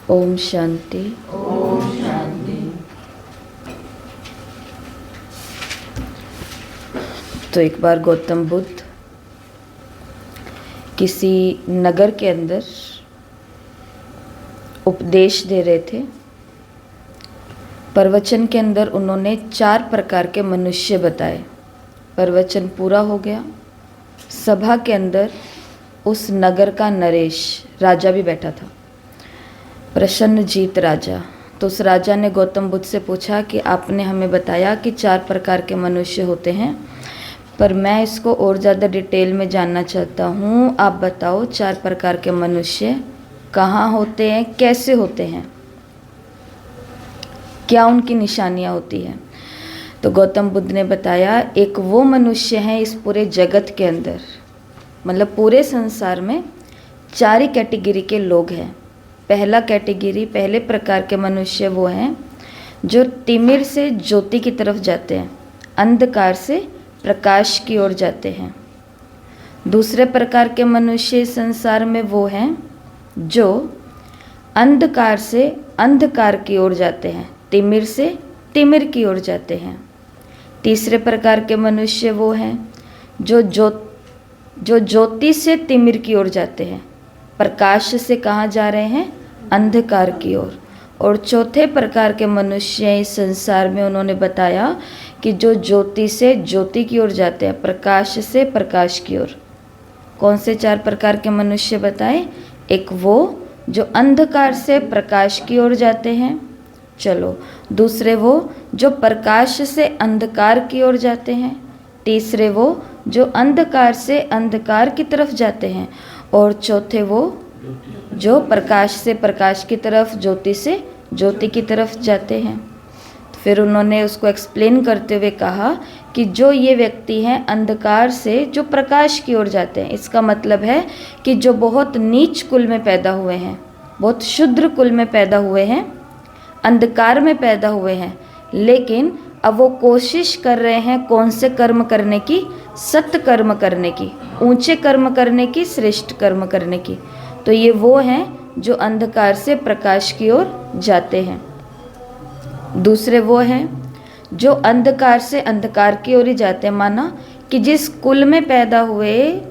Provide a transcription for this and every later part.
ओम शांति। ओम शांति। तो एक बार गौतम बुद्ध किसी नगर के अंदर उपदेश दे रहे थे। प्रवचन के अंदर उन्होंने 4 प्रकार के मनुष्य बताए। प्रवचन पूरा हो गया। सभा के अंदर उस नगर का नरेश राजा भी बैठा था, प्रसन्नजीत राजा। तो उस राजा ने गौतम बुद्ध से पूछा कि आपने हमें बताया कि 4 प्रकार के मनुष्य होते हैं, पर मैं इसको और ज़्यादा डिटेल में जानना चाहता हूँ। आप बताओ 4 प्रकार के मनुष्य कहाँ होते हैं, कैसे होते हैं, क्या उनकी निशानियाँ होती हैं। तो गौतम बुद्ध ने बताया, एक वो मनुष्य हैं इस पूरे जगत के अंदर, मतलब पूरे संसार में 4 ही कैटेगरी के लोग हैं। पहला कैटेगरी, पहले प्रकार के मनुष्य वो हैं जो तिमिर से ज्योति की तरफ जाते हैं, अंधकार से प्रकाश की ओर जाते हैं। दूसरे प्रकार के मनुष्य इस संसार में वो हैं जो अंधकार से अंधकार की ओर जाते हैं, तिमिर से तिमिर की ओर जाते हैं। तीसरे प्रकार के मनुष्य वो हैं जो ज्योति से तिमिर की ओर जाते हैं, प्रकाश से कहाँ जा रहे हैं, अंधकार की ओर। और चौथे प्रकार के मनुष्य इस संसार में उन्होंने बताया कि जो ज्योति से ज्योति की ओर जाते हैं, प्रकाश से प्रकाश की ओर। कौन से 4 प्रकार के मनुष्य बताए? एक वो जो अंधकार से प्रकाश की ओर जाते हैं, चलो। दूसरे वो जो प्रकाश से अंधकार की ओर जाते हैं। तीसरे वो जो अंधकार से अंधकार की तरफ जाते हैं। और चौथे वो जो प्रकाश से प्रकाश की तरफ, ज्योति से ज्योति की तरफ जाते हैं। तो फिर उन्होंने उसको एक्सप्लेन करते हुए कहा कि जो ये व्यक्ति हैं अंधकार से जो प्रकाश की ओर जाते हैं, इसका मतलब है कि जो बहुत नीच कुल में पैदा हुए हैं, बहुत शुद्र कुल में पैदा हुए हैं, अंधकार में पैदा हुए हैं, लेकिन अब वो कोशिश कर रहे हैं कौन से कर्म करने की? सत्य कर्म करने की, ऊंचे कर्म करने की, श्रेष्ठ कर्म करने की। तो ये वो हैं जो अंधकार से प्रकाश की ओर जाते हैं। दूसरे वो हैं जो अंधकार से अंधकार की ओर ही जाते हैं, माना कि जिस कुल में पैदा हुए,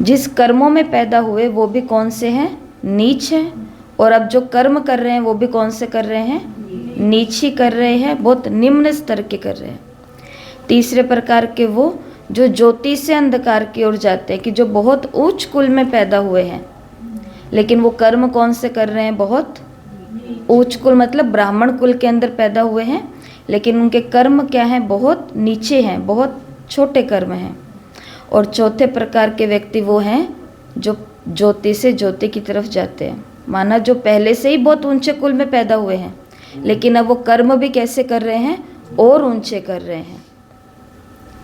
जिस कर्मों में पैदा हुए, वो भी कौन से हैं? नीच हैं। और अब जो कर्म कर रहे हैं वो भी कौन से कर रहे हैं? नीच ही कर रहे हैं, बहुत निम्न स्तर के कर रहे हैं। तीसरे प्रकार के वो जो ज्योति से अंधकार की ओर जाते हैं, कि जो बहुत उच्च कुल में पैदा हुए हैं, लेकिन वो कर्म कौन से कर रहे हैं? बहुत उच्च कुल, मतलब ब्राह्मण कुल के अंदर पैदा हुए हैं, लेकिन उनके कर्म क्या हैं? बहुत नीचे हैं, बहुत छोटे कर्म हैं। और चौथे प्रकार के व्यक्ति वो हैं जो ज्योति से ज्योति की तरफ जाते हैं, माना जो पहले से ही बहुत ऊंचे कुल में पैदा हुए हैं, लेकिन अब वो कर्म भी कैसे कर रहे हैं? और ऊंचे कर रहे हैं।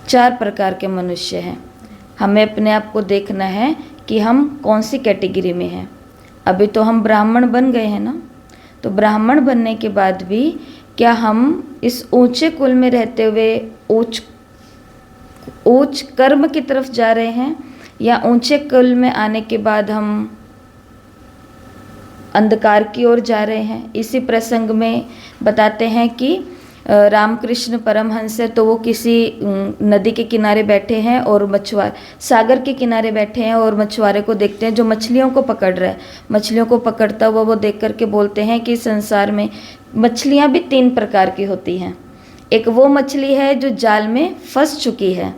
4 प्रकार के मनुष्य हैं। हमें अपने आप को देखना है कि हम कौन सी कैटेगरी में हैं। अभी तो हम ब्राह्मण बन गए हैं ना, तो ब्राह्मण बनने के बाद भी क्या हम इस ऊंचे कुल में रहते हुए उच्च कर्म की तरफ जा रहे हैं, या ऊंचे कुल में आने के बाद हम अंधकार की ओर जा रहे हैं? इसी प्रसंग में बताते हैं कि रामकृष्ण परमहंस है, तो वो किसी नदी के किनारे बैठे हैं और सागर के किनारे बैठे हैं और मछुआरे को देखते हैं जो मछलियों को पकड़ रहा है। मछलियों को पकड़ता हुआ वो देख करके बोलते हैं कि संसार में मछलियाँ भी 3 प्रकार की होती हैं। एक वो मछली है जो जाल में फंस चुकी है,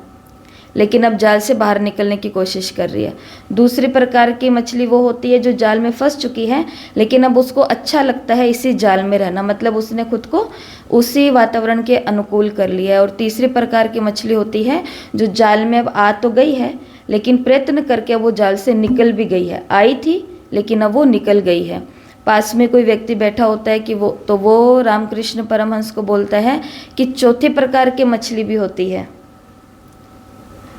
लेकिन अब जाल से बाहर निकलने की कोशिश कर रही है। दूसरी प्रकार की मछली वो होती है जो जाल में फंस चुकी है, लेकिन अब उसको अच्छा लगता है इसी जाल में रहना, मतलब उसने खुद को उसी वातावरण के अनुकूल कर लिया है। और तीसरी प्रकार की मछली होती है जो जाल में अब आ तो गई है, लेकिन प्रयत्न करके वो जाल से निकल भी गई है। आई थी लेकिन अब वो निकल गई है। पास में कोई व्यक्ति बैठा होता है कि वो रामकृष्ण परमहंस को बोलता है कि चौथे प्रकार की मछली भी होती है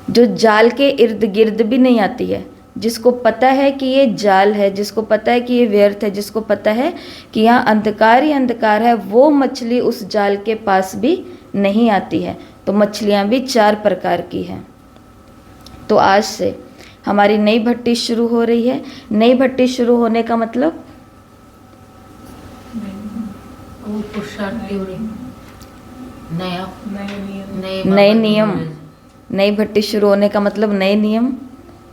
जो जाल के इर्द गिर्द भी नहीं आती है, जिसको पता है कि ये जाल है, जिसको पता है कि ये व्यर्थ है, जिसको पता है कि यहाँ अंधकार ही अंधकार है, वो मछली उस जाल के पास भी नहीं आती है। तो मछलियाँ भी 4 प्रकार की हैं। तो आज से हमारी नई भट्टी शुरू हो रही है। नई भट्टी शुरू होने का मतलब वो पुरुषार्थ की ओर नया नए नियम। नई भट्टी शुरू होने का मतलब नए नियम।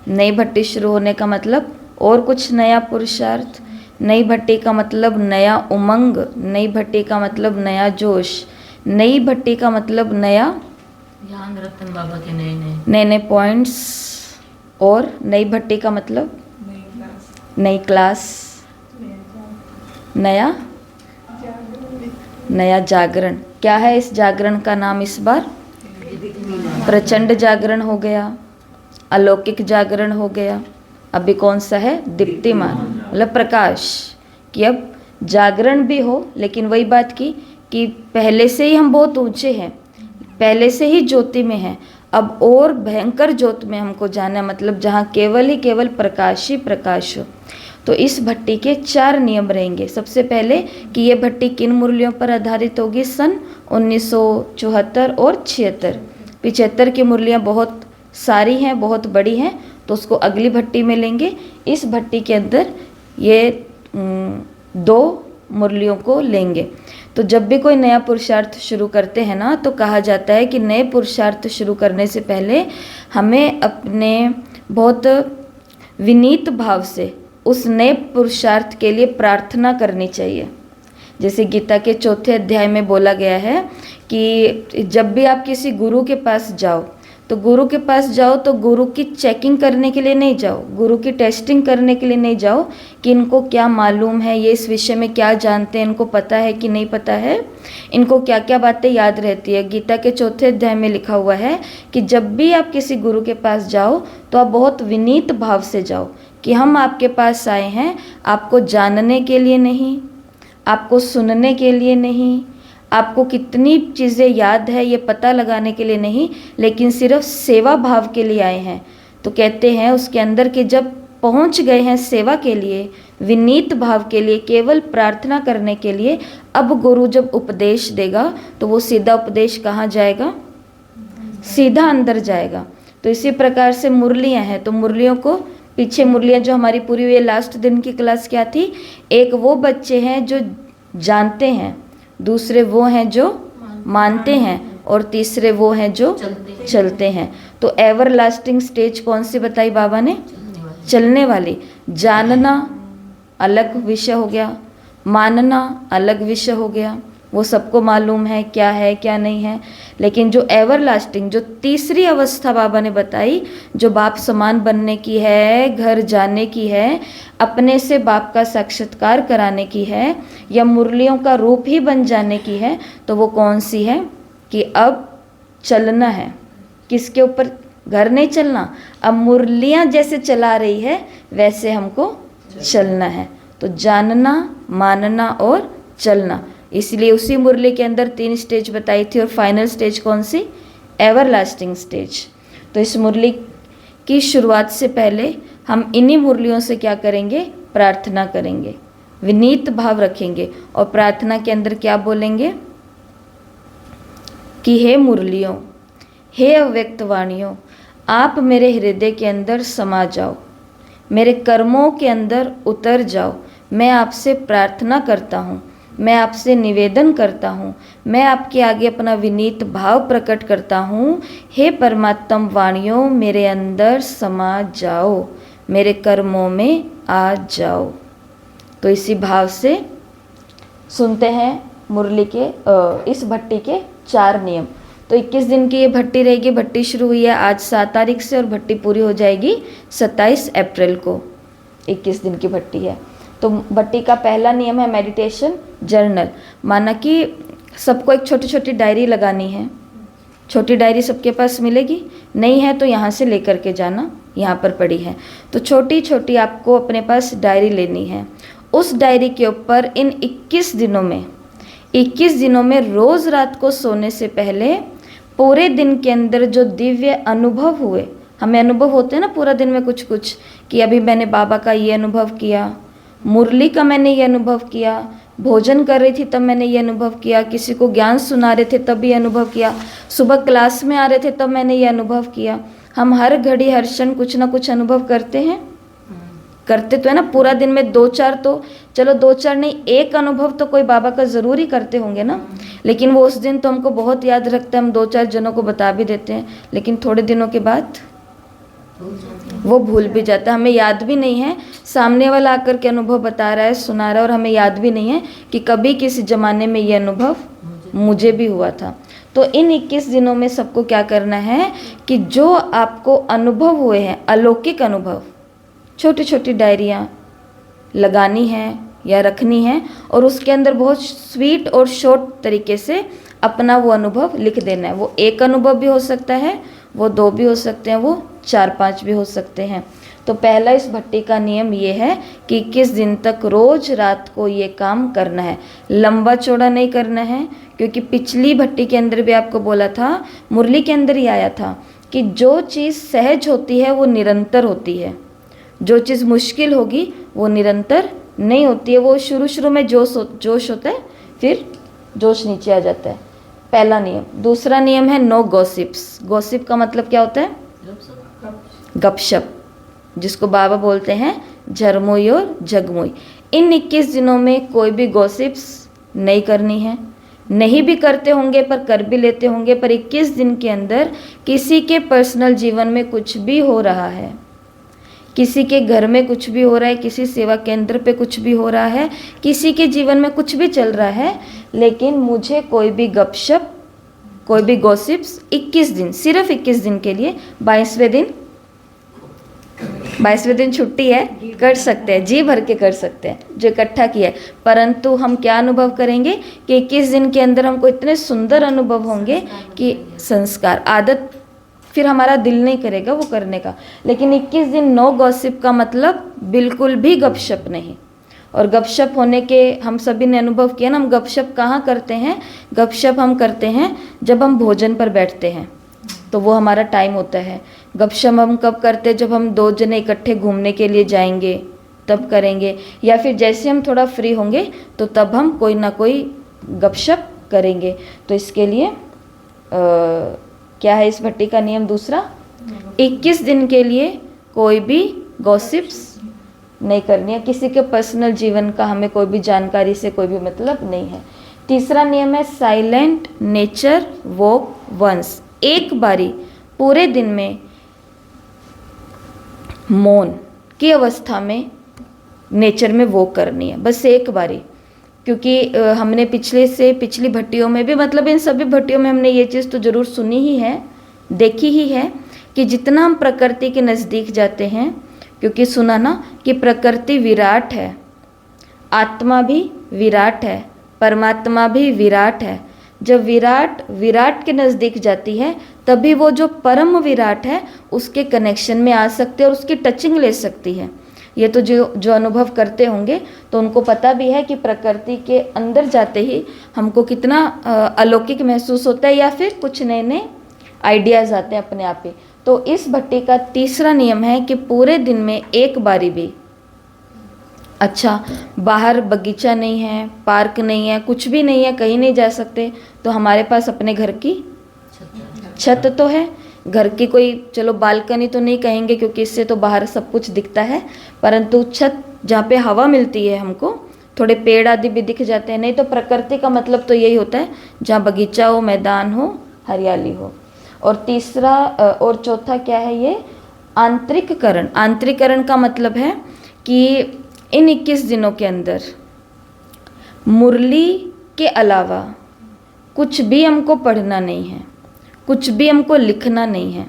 नई भट्टी शुरू होने का मतलब और कुछ नया पुरुषार्थ। नई भट्टी का मतलब नया उमंग। नई भट्टी का मतलब नया जोश। नई भट्टी का मतलब नया ज्ञान रतन बाबा के नए नए नए नए पॉइंट्स। और नई भट्टी का मतलब नई क्लास, नया नया जागरण। क्या है इस जागरण का नाम इस बार? प्रचंड जागरण हो गया, अलौकिक जागरण हो गया। अभी कौन सा है? दीप्तिमान, मतलब प्रकाश। कि अब जागरण भी हो, लेकिन वही बात की कि पहले से ही हम बहुत ऊंचे हैं, पहले से ही ज्योति में हैं। अब और भयंकर ज्योत में हमको जाना है, मतलब जहाँ केवल ही केवल प्रकाश ही प्रकाश हो। तो इस भट्टी के 4 नियम रहेंगे। सबसे पहले कि ये भट्टी किन मुरलियों पर आधारित होगी? सन 1974 और 76। 75 की मुरलियाँ बहुत सारी हैं, बहुत बड़ी हैं, तो उसको अगली भट्टी में लेंगे। इस भट्टी के अंदर ये 2 मुरलियों को लेंगे। तो जब भी कोई नया पुरुषार्थ शुरू करते हैं ना, तो कहा जाता है कि नए पुरुषार्थ शुरू करने से पहले हमें अपने बहुत विनीत भाव से उस नए पुरुषार्थ के लिए प्रार्थना करनी चाहिए। जैसे गीता के 4 अध्याय में बोला गया है कि जब भी आप किसी गुरु के पास जाओ, तो गुरु के पास जाओ तो गुरु की चेकिंग करने के लिए नहीं जाओ, गुरु की टेस्टिंग करने के लिए नहीं जाओ कि इनको क्या मालूम है, ये इस विषय में क्या जानते हैं, इनको पता है कि नहीं पता है, इनको क्या क्या बातें याद रहती है। गीता के 4 अध्याय में लिखा हुआ है कि जब भी आप किसी गुरु के पास जाओ तो आप बहुत विनीत भाव से जाओ कि हम आपके पास आए हैं आपको जानने के लिए नहीं, आपको सुनने के लिए नहीं, आपको कितनी चीज़ें याद है ये पता लगाने के लिए नहीं, लेकिन सिर्फ सेवा भाव के लिए आए हैं। तो कहते हैं उसके अंदर कि जब पहुंच गए हैं सेवा के लिए, विनीत भाव के लिए, केवल प्रार्थना करने के लिए, अब गुरु जब उपदेश देगा तो वो सीधा उपदेश कहाँ जाएगा? सीधा अंदर जाएगा। तो इसी प्रकार से मुरलियाँ हैं, तो मुरलियों को पीछे मुरलियाँ जो हमारी पूरी हुई, लास्ट दिन की क्लास क्या थी? एक वो बच्चे हैं जो जानते हैं, दूसरे वो हैं जो मानते हैं, और तीसरे वो हैं जो चलते हैं। तो एवर लास्टिंग स्टेज कौन सी बताई बाबा ने? चलने वाली। जानना अलग विषय हो गया, मानना अलग विषय हो गया, वो सबको मालूम है क्या नहीं है। लेकिन जो एवर लास्टिंग, जो तीसरी अवस्था बाबा ने बताई, जो बाप समान बनने की है, घर जाने की है, अपने से बाप का साक्षात्कार कराने की है, या मुरलियों का रूप ही बन जाने की है, तो वो कौन सी है? कि अब चलना है। किसके ऊपर? घर नहीं चलना, अब मुरलियाँ जैसे चला रही है वैसे हमको चलना है। तो जानना, मानना और चलना। इसलिए उसी मुरली के अंदर 3 स्टेज बताई थी, और फाइनल स्टेज कौन सी? Ever lasting stage. तो इस मुरली की शुरुआत से पहले हम इन्हीं मुरलियों से क्या करेंगे? प्रार्थना करेंगे, विनीत भाव रखेंगे, और प्रार्थना के अंदर क्या बोलेंगे? कि हे मुरलियों, हे अव्यक्त वाणियों, आप मेरे हृदय के अंदर समा जाओ, मेरे कर्मों के अंदर उतर जाओ। मैं आपसे प्रार्थना करता हूँ, मैं आपसे निवेदन करता हूँ, मैं आपके आगे अपना विनीत भाव प्रकट करता हूँ। हे परमात्म वाणियों, मेरे अंदर समा जाओ, मेरे कर्मों में आ जाओ। तो इसी भाव से सुनते हैं मुरली के इस भट्टी के 4 नियम। तो 21 दिन की ये भट्टी रहेगी। भट्टी शुरू हुई है आज 7 तारीख से, और भट्टी पूरी हो जाएगी 27 अप्रैल को। 21 दिन की भट्टी है। तो भट्टी का पहला नियम है मेडिटेशन जर्नल। माना कि सबको एक छोटी छोटी डायरी लगानी है। छोटी डायरी सबके पास मिलेगी? नहीं है तो यहाँ से लेकर के जाना, यहाँ पर पड़ी है। तो छोटी छोटी आपको अपने पास डायरी लेनी है। उस डायरी के ऊपर इन 21 दिनों में रोज़ रात को सोने से पहले पूरे दिन के अंदर जो दिव्य अनुभव हुए, हमें अनुभव होते हैं ना पूरा दिन में कुछ कुछ, कि अभी मैंने बाबा का ये अनुभव किया, मुरली का मैंने ये अनुभव किया, भोजन कर रही थी तब मैंने ये अनुभव किया, किसी को ज्ञान सुना रहे थे तब ये अनुभव किया, सुबह क्लास में आ रहे थे तब मैंने ये अनुभव किया। हम हर घड़ी हर क्षण कुछ ना कुछ अनुभव करते हैं, करते तो है ना, पूरा दिन में 2-4 तो चलो 2-4 नहीं, एक अनुभव तो कोई बाबा का ज़रूर ही करते होंगे ना। लेकिन वो उस दिन तो हमको बहुत याद रखते हैं, हम 2-4 जनों को बता भी देते हैं, लेकिन थोड़े दिनों के बाद वो भूल भी जाता है, हमें याद भी नहीं है। सामने वाला आकर के अनुभव बता रहा है, सुना रहा है, और हमें याद भी नहीं है कि कभी किसी ज़माने में ये अनुभव मुझे भी हुआ था। तो इन 21 दिनों में सबको क्या करना है कि जो आपको अनुभव हुए हैं, अलौकिक अनुभव, छोटी छोटी डायरियाँ लगानी है या रखनी है, और उसके अंदर बहुत स्वीट और शॉर्ट तरीके से अपना वो अनुभव लिख देना है। वो एक अनुभव भी हो सकता है, वो 2 भी हो सकते हैं, वो 4-5 भी हो सकते हैं। तो पहला इस भट्टी का नियम ये है कि 21 दिन तक रोज रात को ये काम करना है। लंबा चौड़ा नहीं करना है, क्योंकि पिछली भट्टी के अंदर भी आपको बोला था, मुरली के अंदर ही आया था कि जो चीज़ सहज होती है वो निरंतर होती है, जो चीज़ मुश्किल होगी वो निरंतर नहीं होती है। वो शुरू शुरू में जोश होता है, फिर जोश नीचे आ जाता है। पहला नियम। दूसरा नियम है नो गॉसिप्स। गॉसिप का मतलब क्या होता है? गपशप, जिसको बाबा बोलते हैं झरमोई और जगमोई। इन 21 दिनों में कोई भी गॉसिप्स नहीं करनी है, नहीं भी करते होंगे पर कर भी लेते होंगे, पर 21 दिन के अंदर किसी के पर्सनल जीवन में कुछ भी हो रहा है, किसी के घर में कुछ भी हो रहा है, किसी सेवा केंद्र पे कुछ भी हो रहा है, किसी के जीवन में कुछ भी चल रहा है, लेकिन मुझे कोई भी गपशप, कोई भी गॉसिप्स 21 दिन, सिर्फ 21 दिन के लिए, 22वें दिन छुट्टी है, कर सकते हैं, जी भर के कर सकते हैं जो इकट्ठा किया है। परंतु हम क्या अनुभव करेंगे कि 21 दिन के अंदर हमको इतने सुंदर अनुभव होंगे कि संस्कार, आदत, फिर हमारा दिल नहीं करेगा वो करने का। लेकिन 21 दिन नो गॉसिप का मतलब बिल्कुल भी गपशप नहीं। और गपशप होने के हम सभी ने अनुभव किया ना, हम गपशप कहाँ करते हैं? गपशप हम करते हैं जब हम भोजन पर बैठते हैं, तो वो हमारा टाइम होता है। गपशप हम कब करते हैं? जब हम 2 जने इकट्ठे घूमने के लिए जाएंगे तब करेंगे, या फिर जैसे हम थोड़ा फ्री होंगे तो तब हम कोई ना कोई गपशप करेंगे। तो इसके लिए क्या है इस भट्टी का नियम दूसरा? 21 दिन के लिए कोई भी गॉसिप्स नहीं करनी है, किसी के पर्सनल जीवन का हमें कोई भी जानकारी से कोई भी मतलब नहीं है। तीसरा नियम है साइलेंट नेचर वॉक वंस। एक बारी पूरे दिन में मौन की अवस्था में नेचर में वॉक करनी है, बस एक बारी। क्योंकि हमने पिछली भट्टियों में भी, मतलब इन सभी भट्टियों में हमने ये चीज़ तो ज़रूर सुनी ही है, देखी ही है कि जितना हम प्रकृति के नज़दीक जाते हैं, क्योंकि सुना ना कि प्रकृति विराट है, आत्मा भी विराट है, परमात्मा भी विराट है। जब विराट के नज़दीक जाती है तभी वो जो परम विराट है उसके कनेक्शन में आ सकते हैं और उसकी टचिंग ले सकती है। ये तो जो अनुभव करते होंगे तो उनको पता भी है कि प्रकृति के अंदर जाते ही हमको कितना अलौकिक महसूस होता है, या फिर कुछ नए नए आइडियाज़ आते हैं अपने आप ही। तो इस भट्टी का तीसरा नियम है कि पूरे दिन में एक बारी भी, अच्छा बाहर बगीचा नहीं है, पार्क नहीं है, कुछ भी नहीं है, कहीं नहीं जा सकते, तो हमारे पास अपने घर की छत तो है। घर की कोई, चलो बालकनी तो नहीं कहेंगे क्योंकि इससे तो बाहर सब कुछ दिखता है, परंतु छत जहाँ पे हवा मिलती है हमको, थोड़े पेड़ आदि भी दिख जाते हैं। नहीं तो प्रकृति का मतलब तो यही होता है जहाँ बगीचा हो, मैदान हो, हरियाली हो। और तीसरा और चौथा क्या है ये? आंतरिककरण। आंतरिककरण का मतलब है कि इन 21 दिनों के अंदर मुरली के अलावा कुछ भी हमको पढ़ना नहीं है, कुछ भी हमको लिखना नहीं है।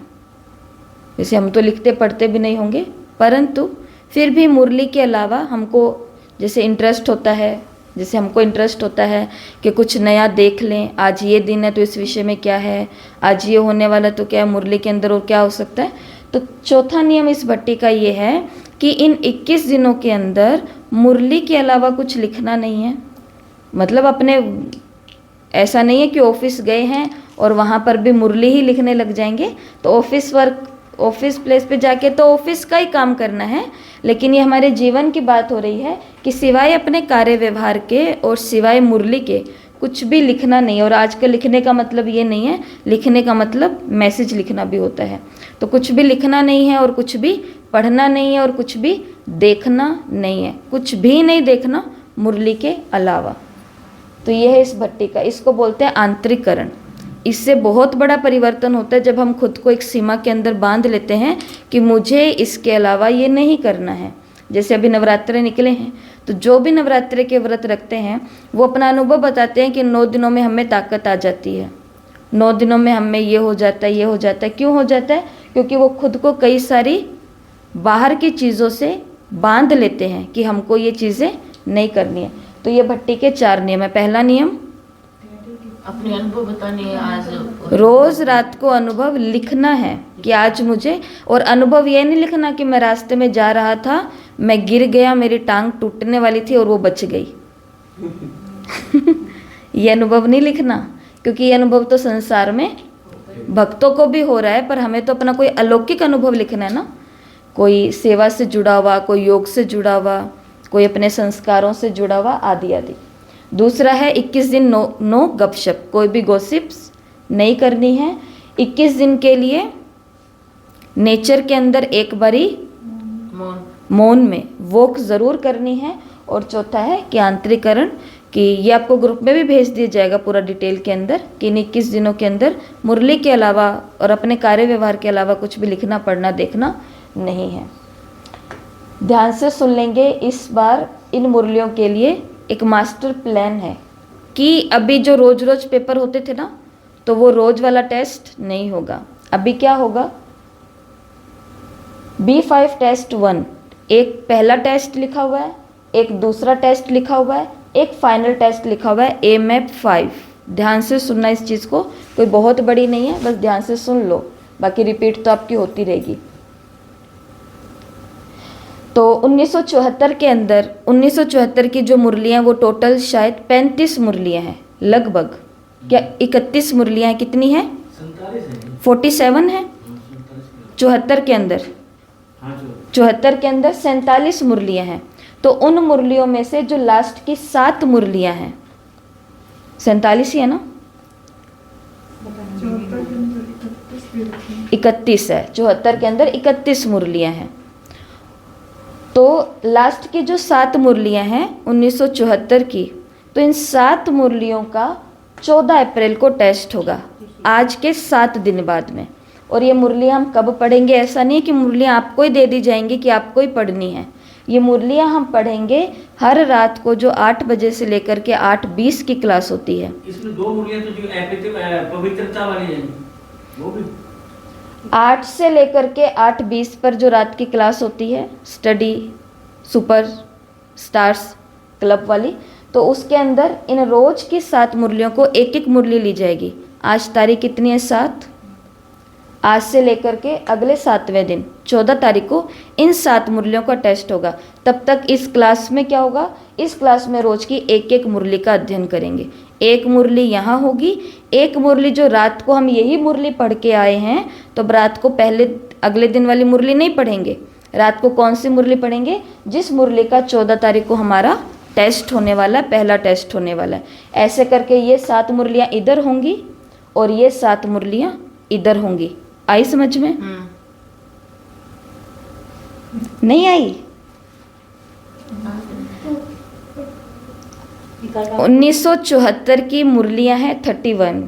जैसे हम तो लिखते पढ़ते भी नहीं होंगे, परंतु फिर भी मुरली के अलावा हमको जैसे इंटरेस्ट होता है, जैसे हमको इंटरेस्ट होता है कि कुछ नया देख लें, आज ये दिन है तो इस विषय में क्या है, आज ये होने वाला तो क्या है मुरली के अंदर और क्या हो सकता है। तो चौथा नियम इस भट्टी का ये है कि इन 21 दिनों के अंदर मुरली के अलावा कुछ लिखना नहीं है। मतलब अपने ऐसा नहीं है कि ऑफिस गए हैं और वहाँ पर भी मुरली ही लिखने लग जाएंगे, तो ऑफिस प्लेस पे जाके तो ऑफिस का ही काम करना है। लेकिन ये हमारे जीवन की बात हो रही है कि सिवाय अपने कार्य व्यवहार के और सिवाय मुरली के कुछ भी लिखना नहीं। और आजकल लिखने का मतलब ये नहीं है, लिखने का मतलब मैसेज लिखना भी होता है। तो कुछ भी लिखना नहीं है और कुछ भी पढ़ना नहीं है और कुछ भी देखना नहीं है, कुछ भी नहीं देखना मुरली के अलावा। तो ये है इस भट्टी का, इसको बोलते हैं आंतरिकरण। इससे बहुत बड़ा परिवर्तन होता है जब हम खुद को एक सीमा के अंदर बांध लेते हैं कि मुझे इसके अलावा ये नहीं करना है। जैसे अभी नवरात्रे निकले हैं, तो जो भी नवरात्रे के व्रत रखते हैं वो अपना अनुभव बताते हैं कि 9 दिनों में हमें ताकत आ जाती है, 9 दिनों में हमें ये हो जाता है, ये हो जाता है। क्यों हो जाता है? क्योंकि वो खुद को कई सारी बाहर की चीज़ों से बांध लेते हैं कि हमको ये चीज़ें नहीं करनी है। तो ये भट्टी के 4 नियम है। पहला नियम, अपने अनुभव बताने हैं। आज रोज रात को अनुभव लिखना है कि आज मुझे, और अनुभव ये नहीं लिखना कि मैं रास्ते में जा रहा था, मैं गिर गया, मेरी टांग टूटने वाली थी और वो बच गई। ये अनुभव नहीं लिखना, क्योंकि ये अनुभव तो संसार में भक्तों को भी हो रहा है, पर हमें तो अपना कोई अलौकिक अनुभव लिखना है ना, कोई सेवा से जुड़ा हुआ, कोई योग से जुड़ा हुआ, कोई अपने संस्कारों से जुड़ा हुआ, आदि आदि। दूसरा है 21 दिन नो गपशप, कोई भी गॉसिप्स नहीं करनी है 21 दिन के लिए। नेचर के अंदर एक बारी मौन में वॉक ज़रूर करनी है। और चौथा है कि आंतरिकरण, कि ये आपको ग्रुप में भी भेज दिया जाएगा पूरा डिटेल के अंदर कि इन 21 दिनों के अंदर मुरली के अलावा और अपने कार्य व्यवहार के अलावा कुछ भी लिखना, पढ़ना, देखना नहीं है। ध्यान से सुन लेंगे। इस बार इन मुरलियों के लिए एक मास्टर प्लान है कि अभी जो रोज रोज पेपर होते थे ना, तो वो रोज वाला टेस्ट नहीं होगा। अभी क्या होगा, B5 टेस्ट 1, एक पहला टेस्ट लिखा हुआ है, एक दूसरा टेस्ट लिखा हुआ है, एक फाइनल टेस्ट लिखा हुआ है AMAP 5। ध्यान से सुनना इस चीज़ को, कोई बहुत बड़ी नहीं है, बस ध्यान से सुन लो, बाकी रिपीट तो आपकी होती रहेगी। तो 1974 के अंदर 1974 की जो मुरलियाँ, वो टोटल शायद 35 मुरलियाँ हैं लगभग, क्या 31 मुरलियाँ हैं? कितनी हैं? 47 है 74 के अंदर, 74 के अंदर 47 मुरलियाँ हैं। तो उन मुरलियों में से जो लास्ट की 7 मुरलियाँ हैं, 47 ही है ना, 31 है, 74 के अंदर 31 मुरलियाँ हैं। तो लास्ट की जो 7 मुरलियाँ हैं 1974 की, तो इन 7 मुरलियों का 14 अप्रैल को टेस्ट होगा, आज के 7 दिन बाद में। और ये मुरलियाँ हम कब पढ़ेंगे? ऐसा नहीं कि मुरलियाँ आपको ही दे दी जाएंगी कि आपको ही पढ़नी है। ये मुरलियाँ हम पढ़ेंगे हर रात को, जो 8 बजे से लेकर के 8:20 की क्लास होती है। इसमें 2 मुरलियाँ तो जो पवित्रता वाली है, वो भी 8 से लेकर के 8:20 पर जो रात की क्लास होती है, स्टडी सुपर स्टार्स क्लब वाली, तो उसके अंदर इन रोज की 7 मुरलियों को एक एक मुरली ली जाएगी। आज तारीख कितनी है? 7। आज से लेकर के अगले 7वें दिन 14 तारीख को इन 7 मुरलियों का टेस्ट होगा। तब तक इस क्लास में क्या होगा, इस क्लास में रोज की एक एक मुरली का अध्ययन करेंगे। एक मुरली यहाँ होगी, एक मुरली जो रात को हम यही मुरली पढ़ के आए हैं, तो रात को पहले अगले दिन वाली मुरली नहीं पढ़ेंगे। रात को कौन सी मुरली पढ़ेंगे? जिस मुरली का 14 तारीख को हमारा टेस्ट होने वाला है, पहला टेस्ट होने वाला है। ऐसे करके ये 7 मुरलियाँ इधर होंगी और ये 7 मुरलियाँ इधर होंगी। आई समझ में? नहीं आई? 1974 की मुरलियां हैं 31,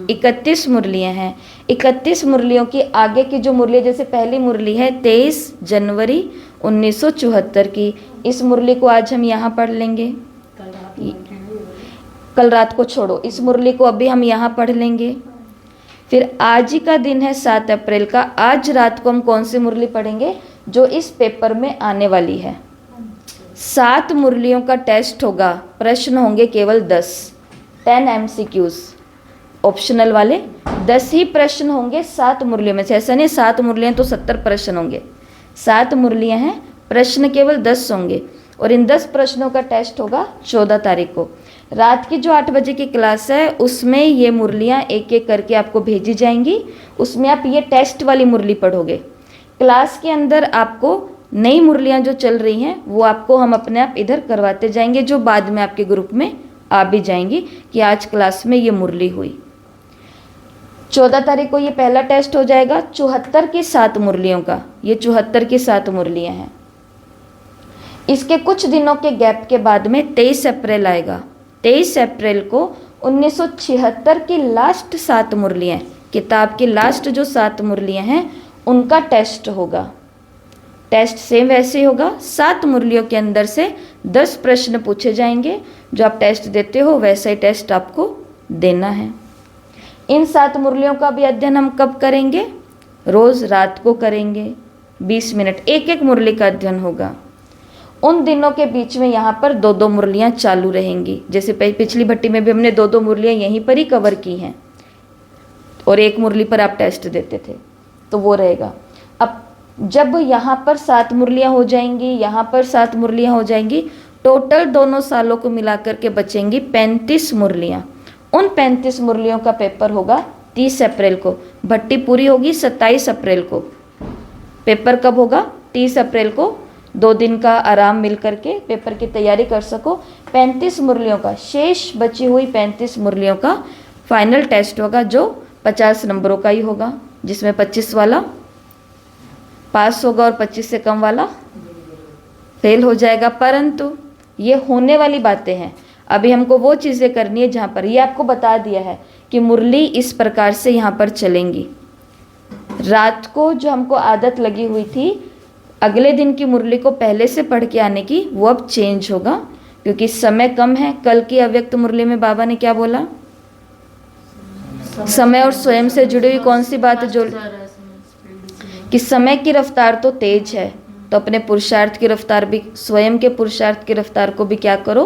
31 मुरलियां हैं। 31 मुरलियों की आगे की जो मुरली, जैसे पहली मुरली है 23 जनवरी 1974 की, इस मुरली को आज हम यहाँ पढ़ लेंगे। कल रात को छोड़ो, इस मुरली को अभी हम यहाँ पढ़ लेंगे। फिर आज ही का दिन है 7 अप्रैल का, आज रात को हम कौन सी मुरली पढ़ेंगे? जो इस पेपर में आने वाली है। 7 मुरलियों का टेस्ट होगा, प्रश्न होंगे केवल 10 MCQs ऑप्शनल वाले, 10 ही प्रश्न होंगे 7 मुरलियों में से। ऐसा नहीं 7 मुरलियाँ तो 70 प्रश्न होंगे, 7 मुरलियाँ हैं, प्रश्न केवल 10 होंगे। और इन 10 प्रश्नों का टेस्ट होगा 14 तारीख को। रात की जो 8 बजे की क्लास है उसमें ये मुरलियाँ एक एक करके आपको भेजी जाएंगी। उसमें आप ये टेस्ट वाली मुरली पढ़ोगे। क्लास के अंदर आपको नई मुरलियाँ जो चल रही हैं वो आपको हम अपने आप इधर करवाते जाएंगे, जो बाद में आपके ग्रुप में आ भी जाएंगी कि आज क्लास में ये मुरली हुई। 14 तारीख को ये पहला टेस्ट हो जाएगा 74 की 7 मुरलियों का। ये 74 की 7 मुरलियाँ हैं। इसके कुछ दिनों के गैप के बाद में 23 अप्रैल आएगा। 23 अप्रैल को 1976 की लास्ट 7 मुरलियाँ, किताब की लास्ट जो 7 मुरलियाँ हैं, उनका टेस्ट होगा। टेस्ट सेम वैसे ही होगा। 7 मुरलियों के अंदर से 10 प्रश्न पूछे जाएंगे। जो आप टेस्ट देते हो वैसा ही टेस्ट आपको देना है। इन 7 मुरलियों का भी अध्ययन हम कब करेंगे? रोज़ रात को करेंगे। 20 मिनट एक एक मुरली का अध्ययन होगा। उन दिनों के बीच में यहाँ पर 2-2 मुरलियाँ चालू रहेंगी। जैसे पिछली भट्टी में भी हमने 2-2 मुरलियाँ यहीं पर ही कवर की हैं और एक मुरली पर आप टेस्ट देते थे, तो वो रहेगा। अब जब यहाँ पर 7 मुरलियाँ हो जाएंगी, यहाँ पर 7 मुरलियाँ हो जाएंगी, टोटल दोनों सालों को मिलाकर के बचेंगी 35 मुरलियाँ। उन 35 मुरलियों का पेपर होगा 30 अप्रैल को। भट्टी पूरी होगी 27 अप्रैल को। पेपर कब होगा? 30 अप्रैल को। 2 दिन का आराम मिल करके पेपर की तैयारी कर सको। 35 मुरलियों का, शेष बची हुई 35 मुरलियों का फाइनल टेस्ट होगा, जो 50 नंबरों का ही होगा, जिसमें 25 वाला पास होगा और 25 से कम वाला फेल हो जाएगा। परंतु ये होने वाली बातें हैं। अभी हमको वो चीज़ें करनी है जहाँ पर ये आपको बता दिया है कि मुरली इस प्रकार से यहाँ पर चलेंगी। रात को जो हमको आदत लगी हुई थी अगले दिन की मुरली को पहले से पढ़ के आने की, वो अब चेंज होगा क्योंकि समय कम है। कल की अव्यक्त मुरली में बाबा ने क्या बोला? समय और स्वयं से जुड़ी हुई कौन सी बात जो कि समय की रफ्तार तो तेज है, तो अपने पुरुषार्थ की रफ्तार भी, स्वयं के पुरुषार्थ की रफ्तार को भी क्या करो?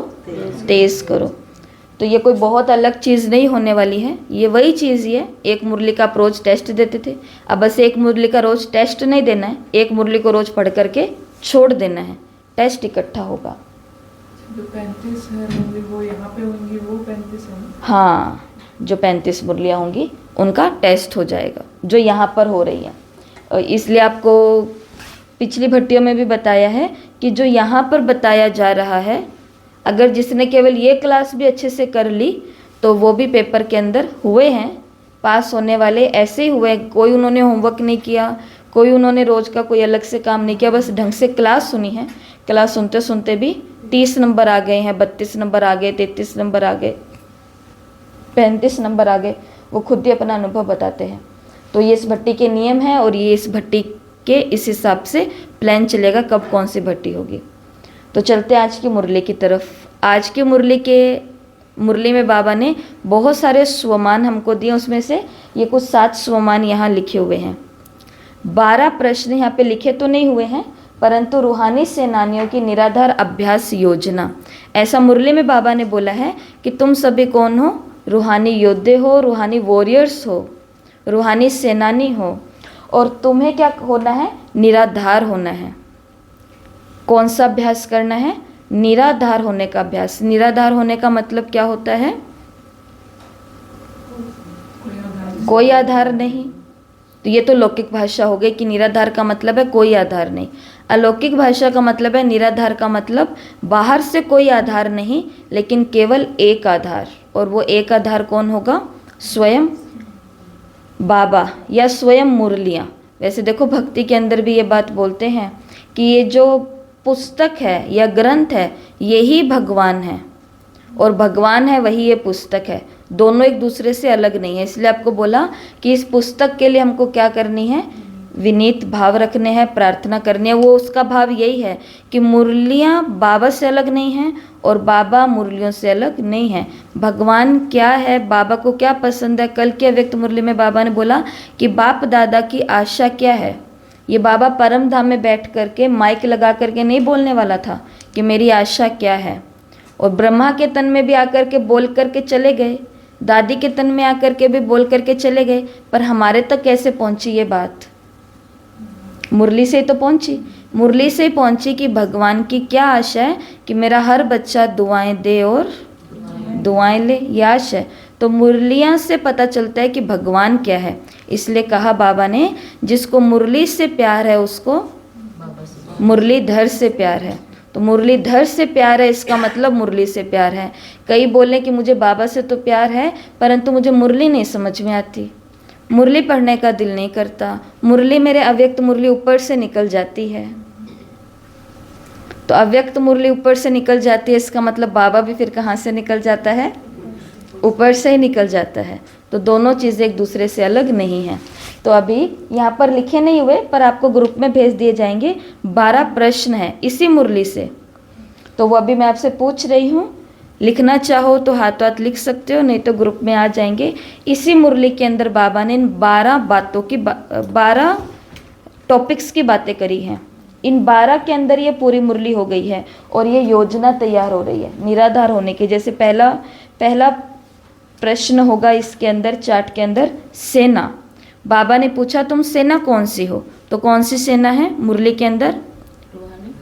तेज करो। तो ये कोई बहुत अलग चीज़ नहीं होने वाली है, ये वही चीज़ ही है। एक मुरली का आप रोज टेस्ट देते थे, अब बस एक मुरली का रोज टेस्ट नहीं देना है, एक मुरली को रोज पढ़ करके छोड़ देना है, टेस्ट इकट्ठा होगा। जो 35 होंगी वो यहाँ पे होंगी, वो 35 है। हाँ, जो 35 मुरलियाँ होंगी उनका टेस्ट हो जाएगा, जो यहाँ पर हो रही है। और इसलिए आपको पिछली भट्टियों में भी बताया है कि जो यहाँ पर बताया जा रहा है, अगर जिसने केवल ये क्लास भी अच्छे से कर ली तो वो भी पेपर के अंदर हुए हैं, पास होने वाले ऐसे ही हुए। कोई उन्होंने होमवर्क नहीं किया, कोई उन्होंने रोज़ का कोई अलग से काम नहीं किया, बस ढंग से क्लास सुनी है। क्लास सुनते सुनते भी 30 नंबर आ गए हैं, 32 नंबर आ गए, 33 नंबर आ गए, 35 नंबर आ गए। वो खुद ही अपना अनुभव बताते हैं। तो ये इस भट्टी के नियम हैं और ये इस भट्टी के इस हिसाब से प्लान चलेगा कब कौन सी भट्टी होगी। तो चलते आज की मुरली की तरफ। आज की मुरली में बाबा ने बहुत सारे स्वमान हमको दिए, उसमें से ये कुछ 7 स्वमान यहाँ लिखे हुए हैं। 12 प्रश्न यहाँ पे लिखे तो नहीं हुए हैं, परंतु रूहानी सेनानियों की निराधार अभ्यास योजना, ऐसा मुरली में बाबा ने बोला है कि तुम सभी कौन हो? रूहानी योद्धे हो, रूहानी वॉरियर्स हो, रूहानी सेनानी हो, और तुम्हें क्या होना है? निराधार होना है। कौन सा अभ्यास करना है? निराधार होने का अभ्यास। निराधार होने का मतलब क्या होता है? कोई आधार नहीं। तो ये तो लौकिक भाषा हो गई कि निराधार का मतलब है कोई आधार नहीं। अलौकिक भाषा का मतलब है निराधार का मतलब बाहर से कोई आधार नहीं, लेकिन केवल एक आधार। और वो एक आधार कौन होगा? स्वयं बाबा या स्वयं मुरलियाँ। वैसे देखो भक्ति के अंदर भी ये बात बोलते हैं कि ये जो पुस्तक है या ग्रंथ है यही भगवान है, और भगवान है वही ये पुस्तक है। दोनों एक दूसरे से अलग नहीं है। इसलिए आपको बोला कि इस पुस्तक के लिए हमको क्या करनी है? विनीत भाव रखने हैं, प्रार्थना करनी है। वो उसका भाव यही है कि मुरलियाँ बाबा से अलग नहीं हैं और बाबा मुरलियों से अलग नहीं है। भगवान क्या है, बाबा को क्या पसंद है। कल के अव्यक्त मुरली में बाबा ने बोला कि बाप दादा की आशा क्या है। ये बाबा परम धाम में बैठ करके माइक लगा करके नहीं बोलने वाला था कि मेरी आशा क्या है, और ब्रह्मा के तन में भी आकर के बोल करके चले गए, दादी के तन में आकर के भी बोल करके चले गए, पर हमारे तक कैसे पहुंची ये बात? मुरली से ही तो पहुंची। मुरली से ही पहुंची कि भगवान की क्या आशा है कि मेरा हर बच्चा दुआएं दे और दुआएं ले, ये आशा है। तो मुरलियाँ से पता चलता है कि भगवान क्या है। इसलिए कहा बाबा ने, जिसको मुरली से प्यार है उसको मुरलीधर से प्यार है। तो मुरलीधर से प्यार है, इसका मतलब मुरली से प्यार है। कई बोले कि मुझे बाबा से तो प्यार है, परंतु मुझे मुरली नहीं समझ में आती, मुरली पढ़ने का दिल नहीं करता, मुरली मेरे अव्यक्त मुरली ऊपर से निकल जाती है। तो अव्यक्त मुरली ऊपर से निकल जाती है, इसका मतलब बाबा भी फिर कहाँ से निकल जाता है? ऊपर से ही निकल जाता है। तो दोनों चीज़ें एक दूसरे से अलग नहीं हैं। तो अभी यहाँ पर लिखे नहीं हुए, पर आपको ग्रुप में भेज दिए जाएंगे। 12 प्रश्न हैं इसी मुरली से, तो वो अभी मैं आपसे पूछ रही हूँ। लिखना चाहो तो हाथ हाथ लिख सकते हो, नहीं तो ग्रुप में आ जाएंगे। इसी मुरली के अंदर बाबा ने इन 12 टॉपिक्स की बातें करी हैं। इन 12 के अंदर ये पूरी मुरली हो गई है और ये योजना तैयार हो रही है निराधार होने की। जैसे पहला प्रश्न होगा इसके अंदर, चार्ट के अंदर, सेना। बाबा ने पूछा तुम सेना कौन सी हो? तो कौन सी सेना है मुरली के अंदर?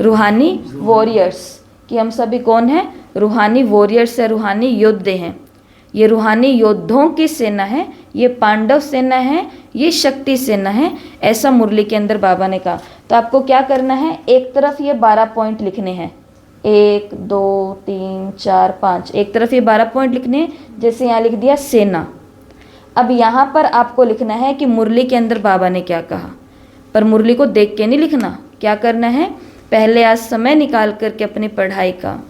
रूहानी वॉरियर्स। कि हम सभी कौन हैं? रूहानी वॉरियर्स है, रूहानी योद्धे हैं। ये रूहानी योद्धों की सेना है, ये पांडव सेना है, ये शक्ति सेना है, ऐसा मुरली के अंदर बाबा ने कहा। तो आपको क्या करना है? एक तरफ ये 12 पॉइंट लिखने हैं, 1 2 3 4 5, एक तरफ ये 12 पॉइंट लिखने हैं। जैसे यहाँ लिख दिया सेना। अब यहाँ पर आपको लिखना है कि मुरली के अंदर बाबा ने क्या कहा, पर मुरली को देख के नहीं लिखना। क्या करना है? पहले आज समय निकाल करके अपनी पढ़ाई का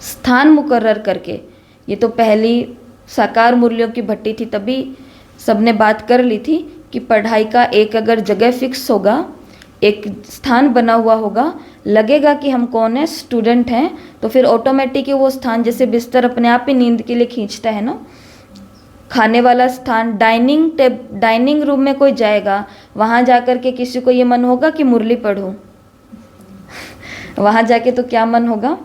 स्थान मुकर्रर करके, ये तो पहली साकार मुरलियों की भट्टी थी, तभी सबने बात कर ली थी कि पढ़ाई का एक अगर जगह फिक्स होगा, एक स्थान बना हुआ होगा, लगेगा कि हम कौन है, स्टूडेंट हैं, तो फिर ऑटोमेटिक वो स्थान, जैसे बिस्तर अपने आप ही नींद के लिए खींचता है ना, खाने वाला स्थान, डाइनिंग रूम में कोई जाएगा, वहाँ जाकर के किसी को ये मन होगा कि मुरली पढ़ूं वहाँ जाके तो क्या मन होगा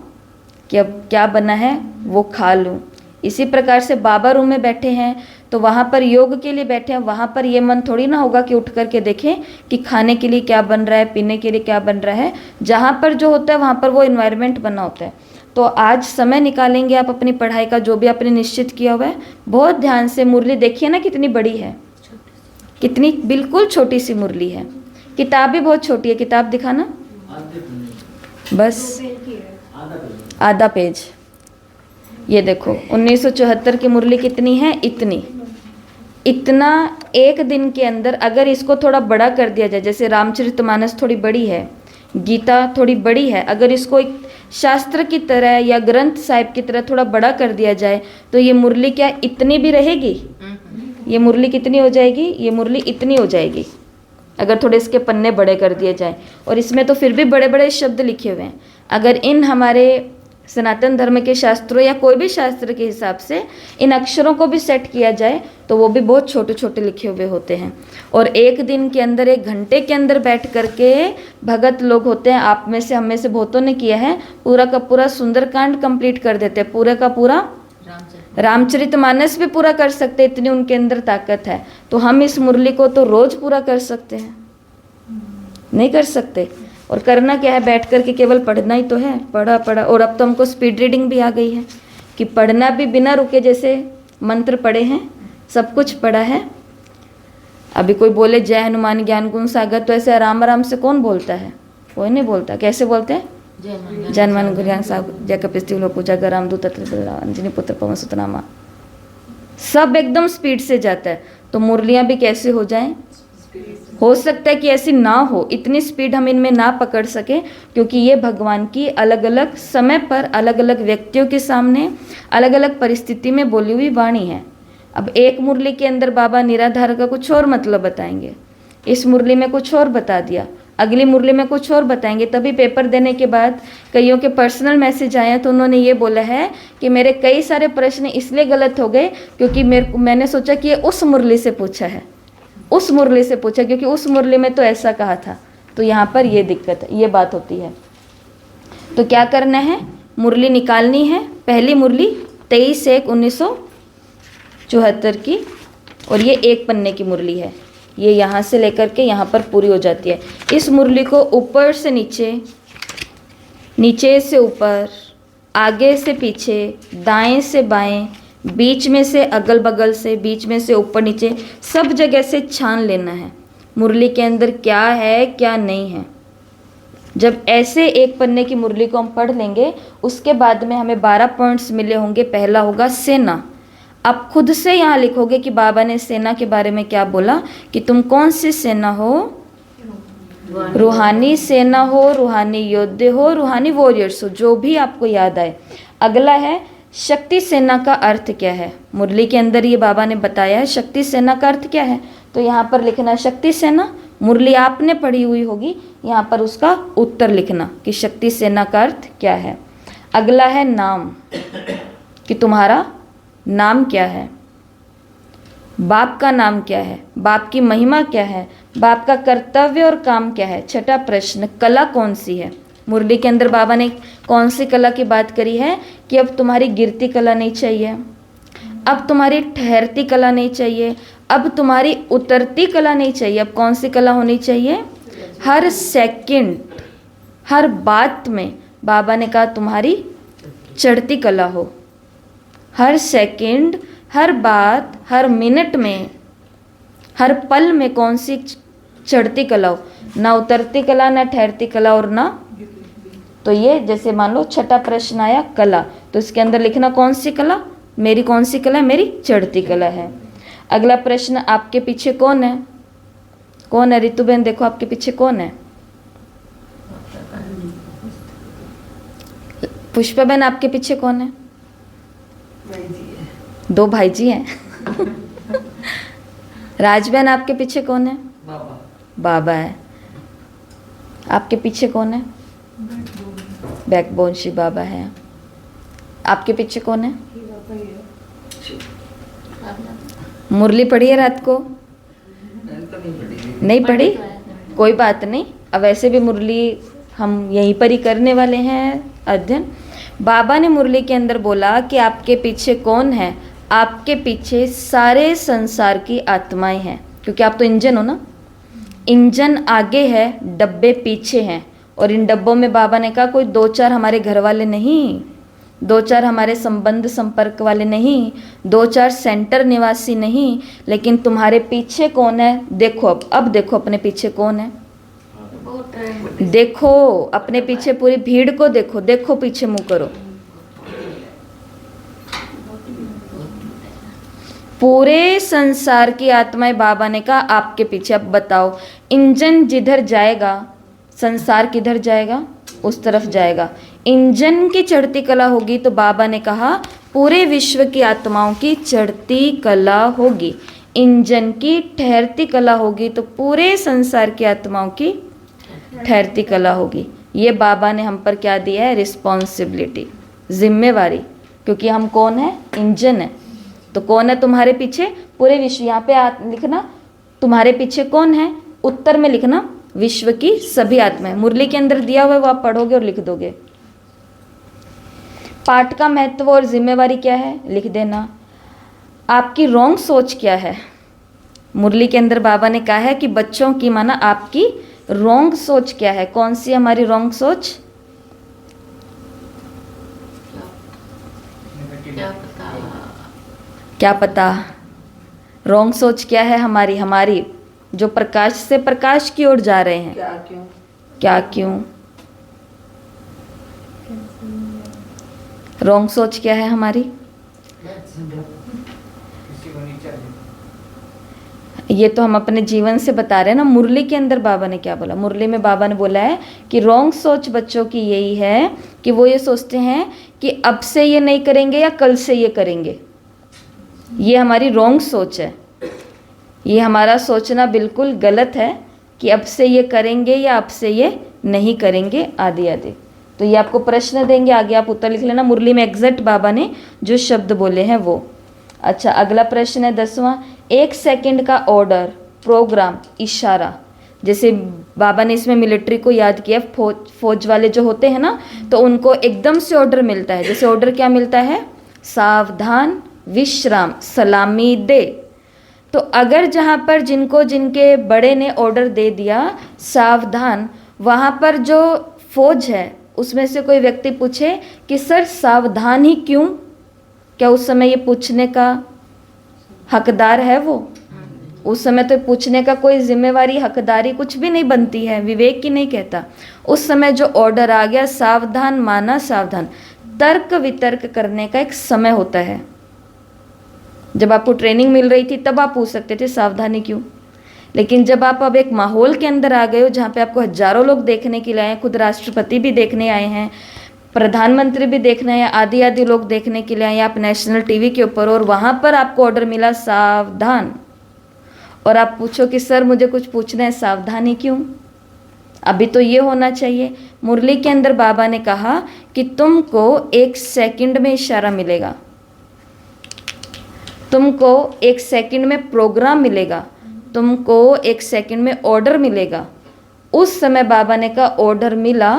कि अब क्या बना है वो खा लूँ। इसी प्रकार से बाबा रूम में बैठे हैं तो वहाँ पर योग के लिए बैठे हैं, वहाँ पर ये मन थोड़ी ना होगा कि उठ करके देखें कि खाने के लिए क्या बन रहा है, पीने के लिए क्या बन रहा है। जहाँ पर जो होता है वहाँ पर वो इन्वायरमेंट बना होता है। तो आज समय निकालेंगे आप अपनी पढ़ाई का, जो भी आपने निश्चित किया हुआ है, बहुत ध्यान से। मुरली देखिए ना कितनी बड़ी है, कितनी बिल्कुल छोटी सी मुरली है। किताब भी बहुत छोटी है, किताब दिखाना, बस आधा पेज। ये देखो 1974 की मुरली कितनी है? इतना एक दिन के अंदर अगर इसको थोड़ा बड़ा कर दिया जाए, जैसे रामचरितमानस थोड़ी बड़ी है, गीता थोड़ी बड़ी है, अगर इसको एक शास्त्र की तरह या ग्रंथ साहिब की तरह थोड़ा बड़ा कर दिया जाए तो ये मुरली क्या इतनी भी रहेगी? ये मुरली कितनी हो जाएगी? ये मुरली इतनी हो जाएगी अगर थोड़े इसके पन्ने बड़े कर दिए जाए। और इसमें तो फिर भी बड़े बड़े शब्द लिखे हुए हैं। अगर इन हमारे सनातन धर्म के शास्त्रों या कोई भी शास्त्र के हिसाब से इन अक्षरों को भी सेट किया जाए तो वो भी बहुत छोटे छोटे लिखे हुए होते हैं। और एक दिन के अंदर, एक घंटे के अंदर बैठ करके भगत लोग होते हैं, आप में से हम में से बहुतों ने किया है, पूरा का पूरा सुंदरकांड कंप्लीट कर देते हैं, पूरा का पूरा रामचरितमानस भी पूरा कर सकते हैं, इतनी उनके अंदर ताकत है। तो हम इस मुरली को तो रोज पूरा कर सकते हैं? नहीं कर सकते। और करना क्या है? बैठ करके केवल पढ़ना ही तो है, पढ़ा। और अब तो हमको स्पीड रीडिंग भी आ गई है कि पढ़ना भी बिना रुके, जैसे मंत्र पढ़े हैं, सब कुछ पढ़ा है। अभी कोई बोले जय हनुमान ज्ञान गुण सागर, तो ऐसे आराम आराम से कौन बोलता है? कोई नहीं बोलता। कैसे बोलते हैं? जय हनुमान ज्ञान सागर, जय कपिस्ती लोक पूजा कर रामदूत अंजनी पुत्र पवन सुत नामा, सब एकदम स्पीड से जाता है। तो मुरलियाँ भी कैसे हो जाएं? हो सकता है कि ऐसी ना हो, इतनी स्पीड हम इनमें ना पकड़ सके, क्योंकि ये भगवान की अलग अलग समय पर अलग अलग व्यक्तियों के सामने अलग अलग परिस्थिति में बोली हुई वाणी है। अब एक मुरली के अंदर बाबा निराधार का कुछ और मतलब बताएंगे, इस मुरली में कुछ और बता दिया, अगली मुरली में कुछ और बताएंगे। तभी पेपर देने के बाद कईयों के पर्सनल मैसेज आए तो उन्होंने ये बोला है कि मेरे कई सारे प्रश्न इसलिए गलत हो गए क्योंकि मैंने सोचा कि ये उस मुरली से पूछा है, उस मुरली से पूछा, क्योंकि उस मुरली में तो ऐसा कहा था, तो यहाँ पर ये दिक्कत है, ये बात होती है। तो क्या करना है? मुरली निकालनी है। पहली मुरली 23/1/1974 की, और ये एक पन्ने की मुरली है। ये यहाँ से लेकर के यहाँ पर पूरी हो जाती है। इस मुरली को ऊपर से नीचे, नीचे से ऊपर, आगे से पीछे, दाएं से बाएं, बीच में से अगल बगल से, बीच में से ऊपर नीचे, सब जगह से छान लेना है मुरली के अंदर क्या है क्या नहीं है। जब ऐसे एक पन्ने की मुरली को हम पढ़ लेंगे, उसके बाद में हमें 12 पॉइंट्स मिले होंगे। पहला होगा सेना। आप खुद से यहाँ लिखोगे कि बाबा ने सेना के बारे में क्या बोला, कि तुम कौन सी सेना हो, रूहानी सेना हो, रूहानी योद्धे हो, रूहानी वॉरियर्स हो, जो भी आपको याद आए। अगला है शक्ति सेना का अर्थ क्या है। मुरली के अंदर ये बाबा ने बताया है शक्ति सेना का अर्थ क्या है, तो यहाँ पर लिखना शक्ति सेना। मुरली आपने पढ़ी हुई होगी, यहाँ पर उसका उत्तर लिखना कि शक्ति सेना का अर्थ क्या है। अगला है नाम, कि तुम्हारा नाम क्या है, बाप का नाम क्या है, बाप की महिमा क्या है, बाप का कर्तव्य और काम क्या है। छठा प्रश्न, कला कौन सी है। मुरली के अंदर बाबा ने कौन सी कला की बात करी है, कि अब तुम्हारी गिरती कला नहीं चाहिए, अब तुम्हारी ठहरती कला नहीं चाहिए, अब तुम्हारी उतरती कला नहीं चाहिए। अब कौन सी कला होनी चाहिए, हर सेकंड हर बात में बाबा ने कहा तुम्हारी चढ़ती कला हो। हर सेकंड हर बात हर मिनट में हर पल में कौन सी चढ़ती कला हो, ना उतरती कला, ना ठहरती कला और ना। तो ये जैसे मान लो छठा प्रश्न आया कला, तो इसके अंदर लिखना कौन सी कला, मेरी कौन सी कला है, मेरी चढ़ती कला है। अगला प्रश्न, आपके पीछे कौन है, कौन है रितु बहन, देखो आपके पीछे कौन है। पुष्पा बहन आपके पीछे कौन है, दो भाई जी हैं। राज बहन आपके पीछे कौन है, बाबा। बाबा है। आपके पीछे कौन है, बैकबोन श्री बाबा है। आपके पीछे कौन है, मुरली पढ़ी है रात को, नहीं पढ़ी, कोई बात नहीं। अब वैसे भी मुरली हम यहीं पर ही करने वाले हैं अध्ययन। बाबा ने मुरली के अंदर बोला कि आपके पीछे कौन है, आपके पीछे सारे संसार की आत्माएं हैं, क्योंकि आप तो इंजन हो ना। इंजन आगे है, डब्बे पीछे हैं, और इन डब्बों में बाबा ने कहा कोई दो चार हमारे घर वाले नहीं, दो चार हमारे संबंध संपर्क वाले नहीं, दो चार सेंटर निवासी नहीं, लेकिन तुम्हारे पीछे कौन है। देखो अब देखो अपने पीछे कौन है, देखो अपने पीछे पूरी भीड़ को देखो, देखो पीछे मुंह करो। पूरे संसार की आत्माएं बाबा ने कहा आपके पीछे। अब बताओ इंजन जिधर जाएगा संसार किधर जाएगा, उस तरफ जाएगा। इंजन की चढ़ती कला होगी तो बाबा ने कहा पूरे विश्व की आत्माओं की चढ़ती कला होगी। इंजन की ठहरती कला होगी तो पूरे संसार की आत्माओं की ठहरती कला होगी। ये बाबा ने हम पर क्या दिया है, रिस्पॉन्सिबिलिटी, जिम्मेवारी, क्योंकि हम कौन है, इंजन है। तो कौन है तुम्हारे पीछे, पूरे विश्व। यहाँ पे लिखना तुम्हारे पीछे कौन है, उत्तर में लिखना विश्व की सभी आत्माएं। मुरली के अंदर दिया हुआ है वो आप पढ़ोगे और लिख दोगे। पाठ का महत्व और जिम्मेवारी क्या है, लिख देना। आपकी रॉन्ग सोच क्या है, मुरली के अंदर बाबा ने कहा है कि बच्चों की माना आपकी रॉन्ग सोच क्या है। कौन सी हमारी रॉन्ग सोच, क्या पता रॉन्ग सोच क्या है हमारी, हमारी जो प्रकाश से प्रकाश की ओर जा रहे हैं। क्या क्यों रॉन्ग सोच क्या है हमारी, ये तो हम अपने जीवन से बता रहे हैं ना। मुरली के अंदर बाबा ने क्या बोला, मुरली में बाबा ने बोला है कि रॉन्ग सोच बच्चों की यही है कि वो ये सोचते हैं कि अब से ये नहीं करेंगे या कल से ये करेंगे। ये हमारी रॉन्ग सोच है, ये हमारा सोचना बिल्कुल गलत है कि अब से ये करेंगे या अब से ये नहीं करेंगे, आदि आदि। तो ये आपको प्रश्न देंगे, आगे आप उत्तर लिख लेना। मुरली में एग्जैक्ट बाबा ने जो शब्द बोले हैं वो। अच्छा, अगला प्रश्न है 10वां, 1 सेकंड का ऑर्डर, प्रोग्राम, इशारा। जैसे बाबा ने इसमें मिलिट्री को याद किया, फौज वाले जो होते हैं ना, तो उनको एकदम से ऑर्डर मिलता है। जैसे ऑर्डर क्या मिलता है, सावधान, विश्राम, सलामी दे। तो अगर जहाँ पर जिनको जिनके बड़े ने ऑर्डर दे दिया सावधान, वहाँ पर जो फौज है उसमें से कोई व्यक्ति पूछे कि सर सावधान ही क्यों, क्या उस समय ये पूछने का हकदार है वो, उस समय तो पूछने का कोई जिम्मेवारी हकदारी कुछ भी नहीं बनती है, विवेक की नहीं कहता। उस समय जो ऑर्डर आ गया, सावधान माना सावधान, तर्क वितर्क करने का एक समय होता है। जब आपको ट्रेनिंग मिल रही थी तब आप पूछ सकते थे सावधानी क्यों, लेकिन जब आप अब एक माहौल के अंदर आ गए हो जहाँ पे आपको हजारों लोग देखने के लिए आए हैं, खुद राष्ट्रपति भी देखने आए हैं, प्रधानमंत्री भी देखने आए, आदि आदि लोग देखने के लिए आए, आप नेशनल टीवी के ऊपर, और वहाँ पर आपको ऑर्डर मिला सावधान, और आप पूछो कि सर मुझे कुछ पूछना है, सावधानी क्यों? अभी तो ये होना चाहिए। मुरली के अंदर बाबा ने कहा कि तुमको 1 सेकंड में इशारा मिलेगा, तुमको 1 सेकंड में प्रोग्राम मिलेगा, तुमको 1 सेकंड में ऑर्डर मिलेगा। उस समय बाबा ने कहा ऑर्डर मिला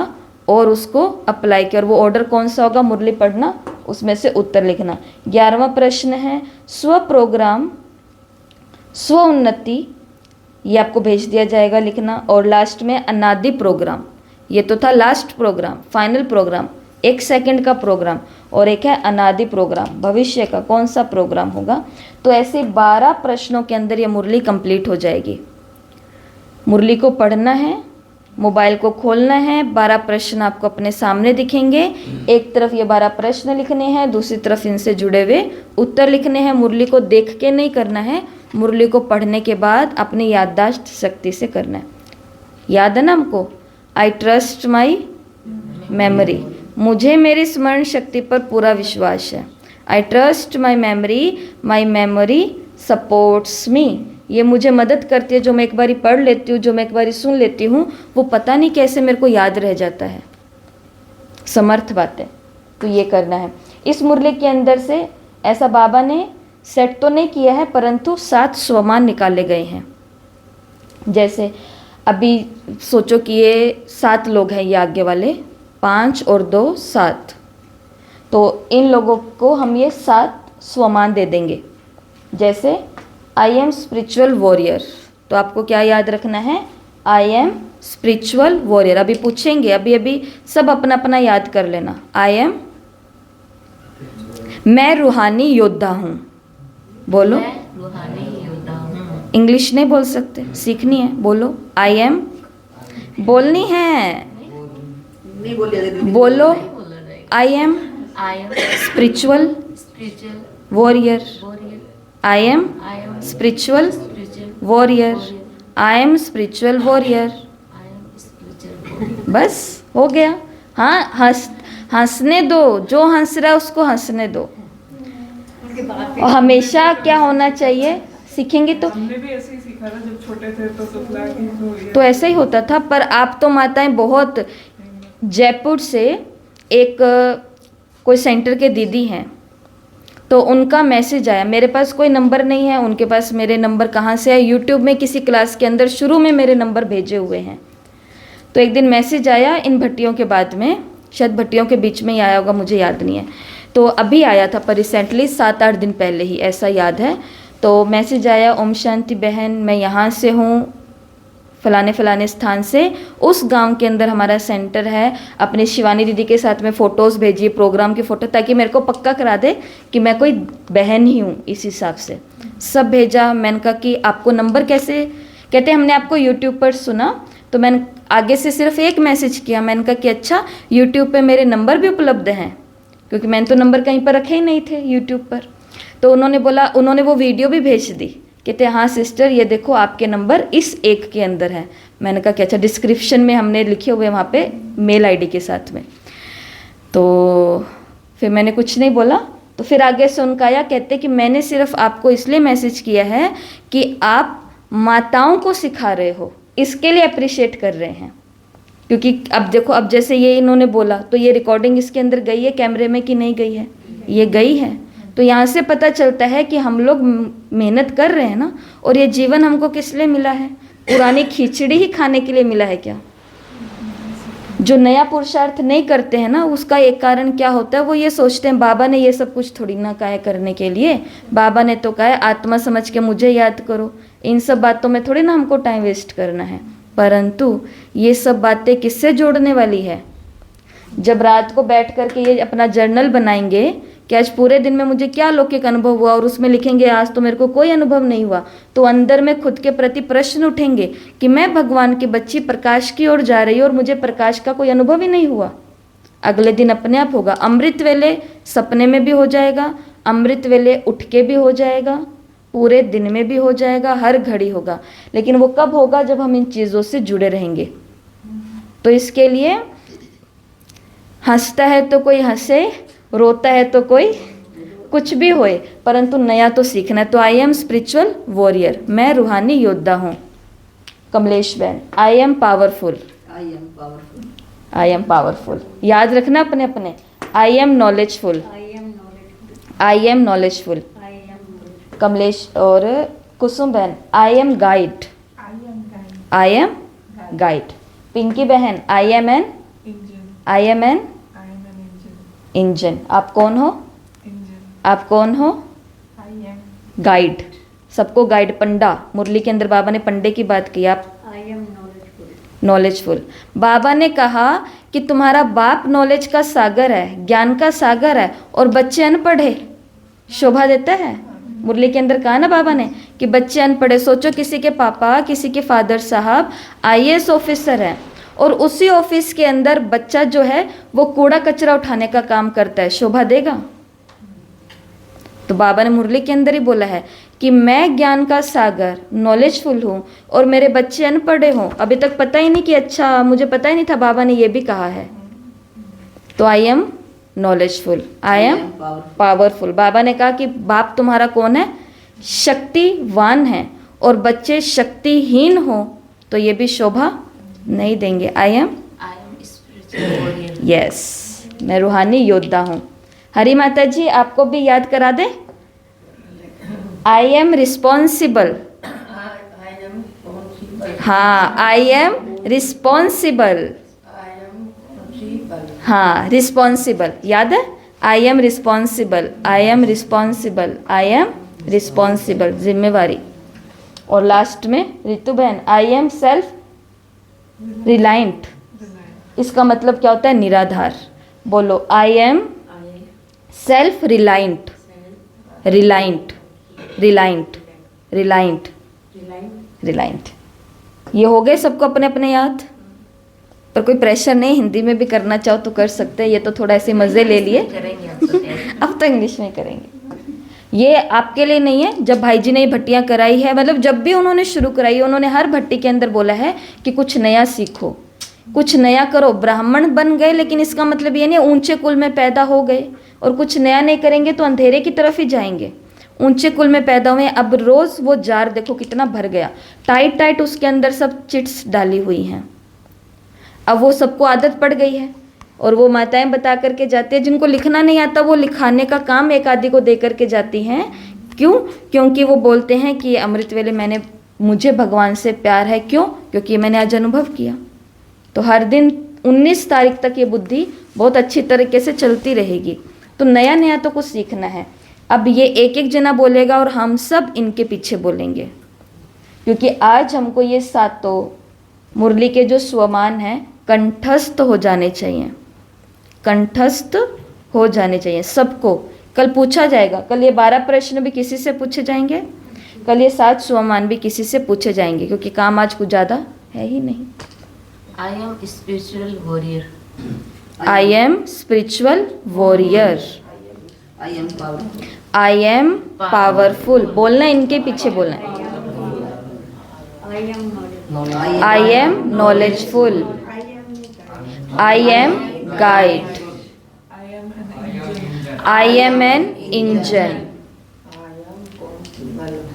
और उसको अप्लाई किया, और वो ऑर्डर कौन सा होगा? मुरली पढ़ना, उसमें से उत्तर लिखना। 11वां प्रश्न है स्व प्रोग्राम, स्व उन्नति, ये आपको भेज दिया जाएगा लिखना, और लास्ट में अनादि प्रोग्राम। ये तो था last programme, final programme, 1 second का प्रोग्राम, और एक है अनादि प्रोग्राम, भविष्य का कौन सा प्रोग्राम होगा। तो ऐसे 12 प्रश्नों के अंदर ये मुरली कंप्लीट हो जाएगी। मुरली को पढ़ना है, मोबाइल को खोलना है, 12 प्रश्न आपको अपने सामने दिखेंगे। एक तरफ ये 12 प्रश्न लिखने हैं, दूसरी तरफ इनसे जुड़े हुए उत्तर लिखने हैं। मुरली को देख के नहीं करना है, मुरली को पढ़ने के बाद अपनी याददाश्त शक्ति से करना है। याद है ना हमको? आई ट्रस्ट माई मेमोरी, मुझे मेरी स्मरण शक्ति पर पूरा विश्वास है। I trust my memory supports me, ये मुझे मदद करती है। जो मैं एक बारी पढ़ लेती हूँ, जो मैं एक बारी सुन लेती हूँ, वो पता नहीं कैसे मेरे को याद रह जाता है। समर्थ बात है, तो ये करना है। इस मुरली के अंदर से ऐसा बाबा ने सेट तो नहीं किया है, परंतु 7 स्वमान निकाले गए हैं। जैसे अभी सोचो कि ये 7 लोग हैं, ये आगे वाले 5 और 2 7, तो इन लोगों को हम ये 7 स्वमान दे देंगे। जैसे आई एम स्पिरिचुअल वॉरियर, तो आपको क्या याद रखना है? I am spiritual warrior. अभी पूछेंगे, अभी सब अपना अपना याद कर लेना। आई एम, मैं रूहानी योद्धा हूँ, बोलो। मैं रूहानी योद्धा हूँ। इंग्लिश नहीं बोल सकते, सीखनी है, बोलो। आई एम बोलनी है, बोलो। I am I am spiritual spiritual warrior, warrior. I M I am spiritual spiritual warrior, I am spiritual warrior. I am spiritual warrior. बस हो गया। हाँ, हंसने दो, जो हंस रहा है उसको हंसने दो। और हमेशा क्या होना चाहिए, सीखेंगे तो हमने भी ऐसे ही सीखा था जब छोटे थे, तो तुतला की तो ऐसा ही होता था। पर आप तो माताएं बहुत, जयपुर से एक कोई सेंटर के दीदी हैं, तो उनका मैसेज आया, मेरे पास कोई नंबर नहीं है, उनके पास मेरे नंबर कहाँ से आए? यूट्यूब में किसी क्लास के अंदर शुरू में मेरे नंबर भेजे हुए हैं। तो एक दिन मैसेज आया इन भट्टियों के बाद में, शायद भट्टियों के बीच में ही आया होगा, मुझे याद नहीं है। तो अभी आया था, पर रिसेंटली 7-8 दिन पहले ही, ऐसा याद है। तो मैसेज आया, ओम शांति बहन, मैं यहाँ से हूँ, फलाने फलाने स्थान से, उस गांव के अंदर हमारा सेंटर है। अपनी शिवानी दीदी के साथ में फ़ोटोज़ भेजिए, प्रोग्राम की फ़ोटो, ताकि मेरे को पक्का करा दे कि मैं कोई बहन ही हूँ। इस हिसाब से सब भेजा। मैंने कहा कि आपको नंबर कैसे? कहते हमने आपको यूट्यूब पर सुना। तो मैंने आगे से सिर्फ एक मैसेज किया, मैंने कहा कि अच्छा यूट्यूब पे मेरे नंबर भी उपलब्ध हैं, क्योंकि मैंने तो नंबर कहीं पर रखे ही नहीं थे यूट्यूब पर। तो उन्होंने बोला, उन्होंने वो वीडियो भी भेज दी, कहते हाँ सिस्टर ये देखो आपके नंबर इस एक के अंदर है। मैंने कहा कि अच्छा, डिस्क्रिप्शन में हमने लिखे हुए वहाँ पे मेल आईडी के साथ में। तो फिर मैंने कुछ नहीं बोला। तो फिर आगे से उनका आया, कहते कि मैंने सिर्फ आपको इसलिए मैसेज किया है कि आप माताओं को सिखा रहे हो, इसके लिए अप्रिशिएट कर रहे हैं। क्योंकि अब देखो, अब जैसे ये इन्होंने बोला, तो ये रिकॉर्डिंग इसके अंदर गई है कैमरे में कि नहीं गई है? ये गई है। तो यहाँ से पता चलता है कि हम लोग मेहनत कर रहे हैं ना। और ये जीवन हमको किस लिए मिला है? पुरानी खिचड़ी ही खाने के लिए मिला है क्या? जो नया पुरुषार्थ नहीं करते हैं ना, उसका एक कारण क्या होता है? वो ये सोचते हैं बाबा ने ये सब कुछ थोड़ी ना कहा है करने के लिए, बाबा ने तो कहा है आत्मा समझ के मुझे याद करो। इन सब बातों में थोड़ी ना हमको टाइम वेस्ट करना है। परंतु ये सब बातें किससे जोड़ने वाली है? जब रात को बैठ करके ये अपना जर्नल बनाएंगे कि आज पूरे दिन में मुझे क्या लौकिक अनुभव हुआ, और उसमें लिखेंगे आज तो मेरे को कोई अनुभव नहीं हुआ, तो अंदर में खुद के प्रति प्रश्न उठेंगे कि मैं भगवान की बच्ची प्रकाश की ओर जा रही हूँ और मुझे प्रकाश का कोई अनुभव ही नहीं हुआ। अगले दिन अपने आप होगा। अमृत वेले सपने में भी हो जाएगा, अमृत वेले उठ के भी हो जाएगा, पूरे दिन में भी हो जाएगा, हर घड़ी होगा। लेकिन वो कब होगा? जब हम इन चीज़ों से जुड़े रहेंगे। तो इसके लिए हंसता है तो कोई हंसे, रोता है तो कोई कुछ भी होए, परंतु नया तो सीखना है। तो आई एम स्पिरिचुअल वॉरियर, मैं रूहानी योद्धा हूँ। कमलेश बहन, I am powerful, I am powerful, याद रखना अपने अपने। I am knowledgeful, I am knowledgeful. Kamlesh और कुसुम बहन, I am guide, I am guide. Pinky बहन, I am an, I am an engine. आप कौन हो? आप कौन हो? गाइड, सबको गाइड। पंडा, मुरली के अंदर बाबा ने पंडे की बात की। आप नॉलेजफुल। बाबा ने कहा कि तुम्हारा बाप नॉलेज का सागर है, ज्ञान का सागर है, और बच्चे अनपढ़ है, शोभा देता है। मुरली के अंदर कहा ना बाबा ने कि बच्चे अनपढ़। सोचो किसी के पापा, किसी के फादर साहब आईएएस ऑफिसर हैं, और उसी ऑफिस के अंदर बच्चा जो है वो कूड़ा कचरा उठाने का काम करता है, शोभा देगा? तो बाबा ने मुरली के अंदर ही बोला है कि मैं ज्ञान का सागर, नॉलेजफुल हूँ, और मेरे बच्चे अनपढ़े हों। अभी तक पता ही नहीं कि अच्छा, मुझे पता ही नहीं था बाबा ने ये भी कहा है। तो I am knowledgeful, I am powerful. बाबा ने कहा कि बाप तुम्हारा कौन है? शक्तिवान है, और बच्चे शक्तिहीन हो तो ये भी शोभा नहीं देंगे। आई एम स्पिरिचुअल वॉरियर। यस, मैं रूहानी योद्धा हूँ। हरी माता जी आपको भी याद करा दे। आई एम रिस्पॉन्सिबल, हाँ, आई एम रिस्पॉन्सिबल, हाँ, रिस्पॉन्सिबल, याद है? I am responsible, I am responsible, I am responsible, जिम्मेवारी। और लास्ट में रितु बहन, आई एम सेल्फ रिलायंट। इसका मतलब क्या होता है? निराधार। बोलो, आई am self reliant, reliant, reliant, reliant, reliant. ये हो गए सबको अपने अपने याद? पर कोई प्रेशर नहीं, हिंदी में भी करना चाहो तो कर सकते हैं। ये तो थोड़ा ऐसे मज़े ले लिए, करेंगे अब तो test। अब तो इंग्लिश में करेंगे। ये आपके लिए नहीं है। जब भाई जी ने ये भट्टियाँ कराई है, मतलब जब भी उन्होंने शुरू कराई है, उन्होंने हर भट्टी के अंदर बोला है कि कुछ नया सीखो, कुछ नया करो। ब्राह्मण बन गए, लेकिन इसका मतलब ये नहीं ऊंचे कुल में पैदा हो गए और कुछ नया नहीं करेंगे तो अंधेरे की तरफ ही जाएंगे। ऊंचे कुल में पैदा हुए। अब रोज़ वो जार देखो कितना भर गया, टाइट टाइट उसके अंदर सब चिट्स डाली हुई हैं। अब वो सबको आदत पड़ गई है, और वो माताएं बता करके जाती हैं। जिनको लिखना नहीं आता वो लिखाने का काम एक आदि को दे करके जाती हैं। क्यों? क्योंकि वो बोलते हैं कि अमृत वेले मुझे भगवान से प्यार है। क्यों? क्योंकि मैंने आज अनुभव किया। तो हर दिन 19 तारीख तक ये बुद्धि बहुत अच्छी तरीके से चलती रहेगी। तो नया नया तो कुछ सीखना है। अब ये एक एक जना बोलेगा और हम सब इनके पीछे बोलेंगे, क्योंकि आज हमको ये सातों मुरली के जो स्वमान हैं कंठस्थ हो जाने चाहिए, कंठस्थ हो जाने चाहिए सबको। कल पूछा जाएगा, कल ये 12 प्रश्न भी किसी से पूछे जाएंगे, कल ये 7 स्वमान भी किसी से पूछे जाएंगे, क्योंकि काम आज कुछ ज़्यादा है ही नहीं। I am spiritual warrior, I am spiritual warrior, I am powerful. बोलना इनके पीछे बोलना है। I am knowledgeful, I am guide, I am an engine,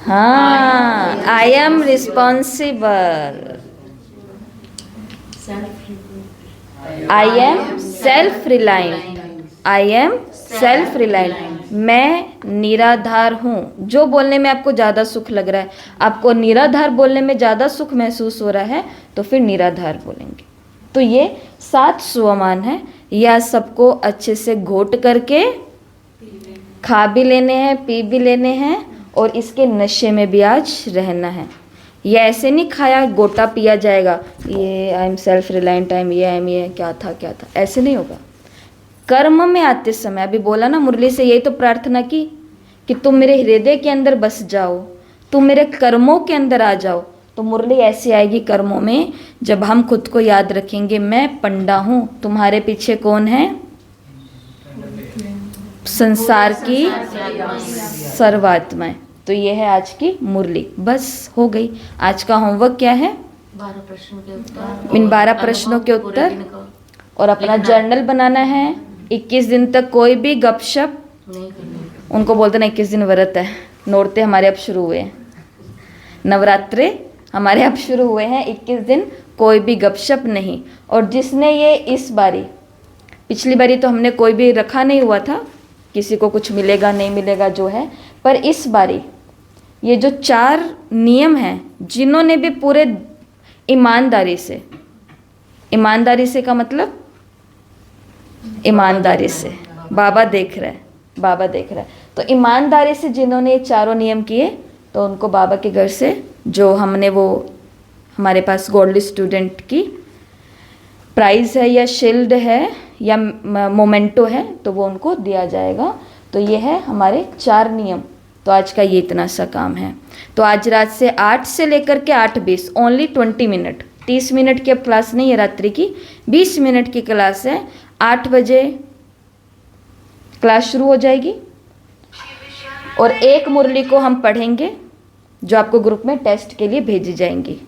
हाँ, I am responsible, I am self reliant, I am self reliant. मैं निराधार हूँ। जो बोलने में आपको ज़्यादा सुख लग रहा है, आपको निराधार बोलने में ज़्यादा सुख महसूस हो रहा है, तो फिर निराधार बोलेंगे। तो ये 7 स्वमान है। यह सबको अच्छे से घोट करके खा भी लेने हैं, पी भी लेने हैं, और इसके नशे में भी आज रहना है। ये ऐसे नहीं खाया गोटा पिया जाएगा, ये आई am self reliant, I M ये क्या था, ऐसे नहीं होगा। कर्म में आते समय, अभी बोला ना मुरली से यही तो प्रार्थना की कि तुम मेरे हृदय के अंदर बस जाओ, तुम मेरे कर्मों के अंदर आ जाओ। तो मुरली ऐसी आएगी कर्मों में जब हम खुद को याद रखेंगे, मैं पंडा हूँ, तुम्हारे पीछे कौन है? संसार की सर्वात्माएं। तो ये है आज की मुरली, बस हो गई। आज का होमवर्क क्या है? 12 प्रश्न के उत्तर, इन 12 प्रश्नों के पूरे उत्तर दिन का और अपना लिखना। जर्नल बनाना है। 21 दिन तक कोई भी गपशप, नहीं करनी। उनको बोलते ना 21 दिन व्रत है। नोरते हमारे अब शुरू हुए हैं, नवरात्रे हमारे अब शुरू हुए हैं। 21 दिन कोई भी गपशप नहीं। और जिसने ये इस बारी, पिछली बारी तो हमने कोई भी रखा नहीं हुआ था, किसी को कुछ मिलेगा नहीं मिलेगा जो है, पर इस बारी ये जो 4 नियम हैं, जिन्होंने भी पूरे ईमानदारी से, ईमानदारी से का मतलब ईमानदारी से, बाबा देख रहा है, बाबा देख रहा है, तो ईमानदारी से जिन्होंने ये 4 नियम किए, तो उनको बाबा के घर से जो हमने वो हमारे पास गोल्ड स्टूडेंट की प्राइज़ है या शील्ड है या मोमेंटो है, तो वो उनको दिया जाएगा। तो ये है हमारे 4 नियम। तो आज का ये इतना सा काम है। तो आज रात से 8 से लेकर के 8:20 ओनली 20 मिनट, 30 मिनट की अब क्लास नहीं है रात्रि की, 20 मिनट की क्लास है। 8 बजे क्लास शुरू हो जाएगी और एक मुरली को हम पढ़ेंगे जो आपको ग्रुप में टेस्ट के लिए भेजी जाएंगी।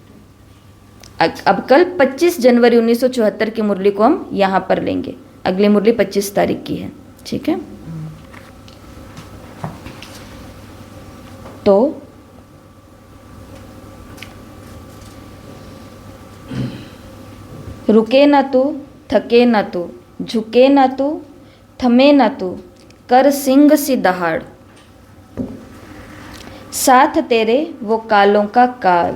अब कल 25 जनवरी 1974 की मुरली को हम यहाँ पर लेंगे। अगली मुरली 25 तारीख की है, ठीक है। तो रुके ना तू, थके ना तू, झुके ना तू, थमे ना तू, कर सिंह सी दहाड़, साथ तेरे वो कालों का काल,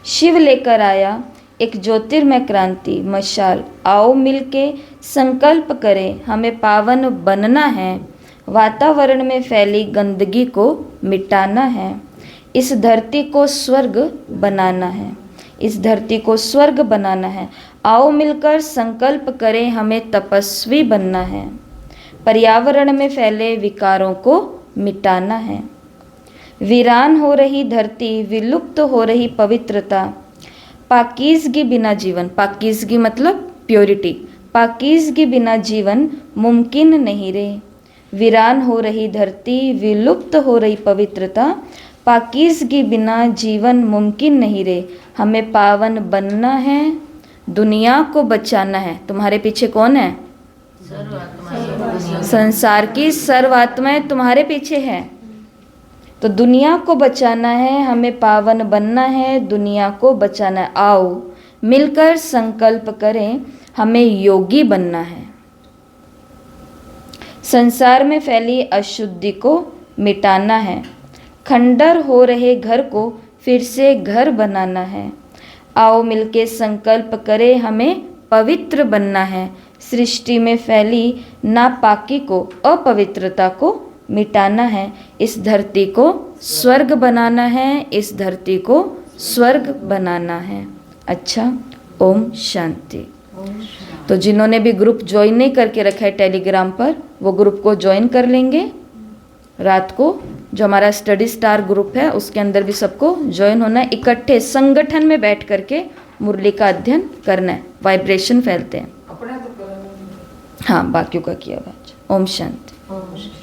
शिव लेकर आया एक ज्योतिर्मय क्रांति मशाल, आओ मिलके संकल्प करें हमें पावन बनना है, वातावरण में फैली गंदगी को मिटाना है, इस धरती को स्वर्ग बनाना है, इस धरती को स्वर्ग बनाना है, आओ मिलकर संकल्प करें हमें तपस्वी बनना है, पर्यावरण में फैले विकारों को मिटाना है, वीरान हो रही धरती, विलुप्त हो रही पवित्रता, पाकीज़गी बिना जीवन, पाकीज़गी मतलब प्योरिटी, पाकीज़गी बिना जीवन मुमकिन नहीं रे, वीरान हो रही धरती, विलुप्त हो रही पवित्रता, पाकीज़गी बिना जीवन मुमकिन नहीं रे, हमें पावन बनना है, दुनिया को बचाना है। तुम्हारे पीछे कौन है? संसार की सर्व आत्माएं तुम्हारे पीछे है। तो दुनिया को बचाना है, हमें पावन बनना है, दुनिया को बचाना है। आओ मिलकर संकल्प करें हमें योगी बनना है, संसार में फैली अशुद्धि को मिटाना है, खंडर हो रहे घर को फिर से घर बनाना है, आओ मिलके संकल्प करें हमें पवित्र बनना है, सृष्टि में फैली नापाकी को, अपवित्रता को मिटाना है, इस धरती को स्वर्ग बनाना है, इस धरती को स्वर्ग बनाना है। अच्छा, ओम शांति। तो जिन्होंने भी ग्रुप ज्वाइन नहीं करके रखा है टेलीग्राम पर, वो ग्रुप को ज्वाइन कर लेंगे। रात को जो हमारा स्टडी स्टार ग्रुप है उसके अंदर भी सबको ज्वाइन होना है। इकट्ठे संगठन में बैठ करके मुरली का अध्ययन करना है, वाइब्रेशन फैलते हैं। अपना तो करा नहीं। हाँ, बाकियों का किया हुआ। ओम शांति। ओम शांति।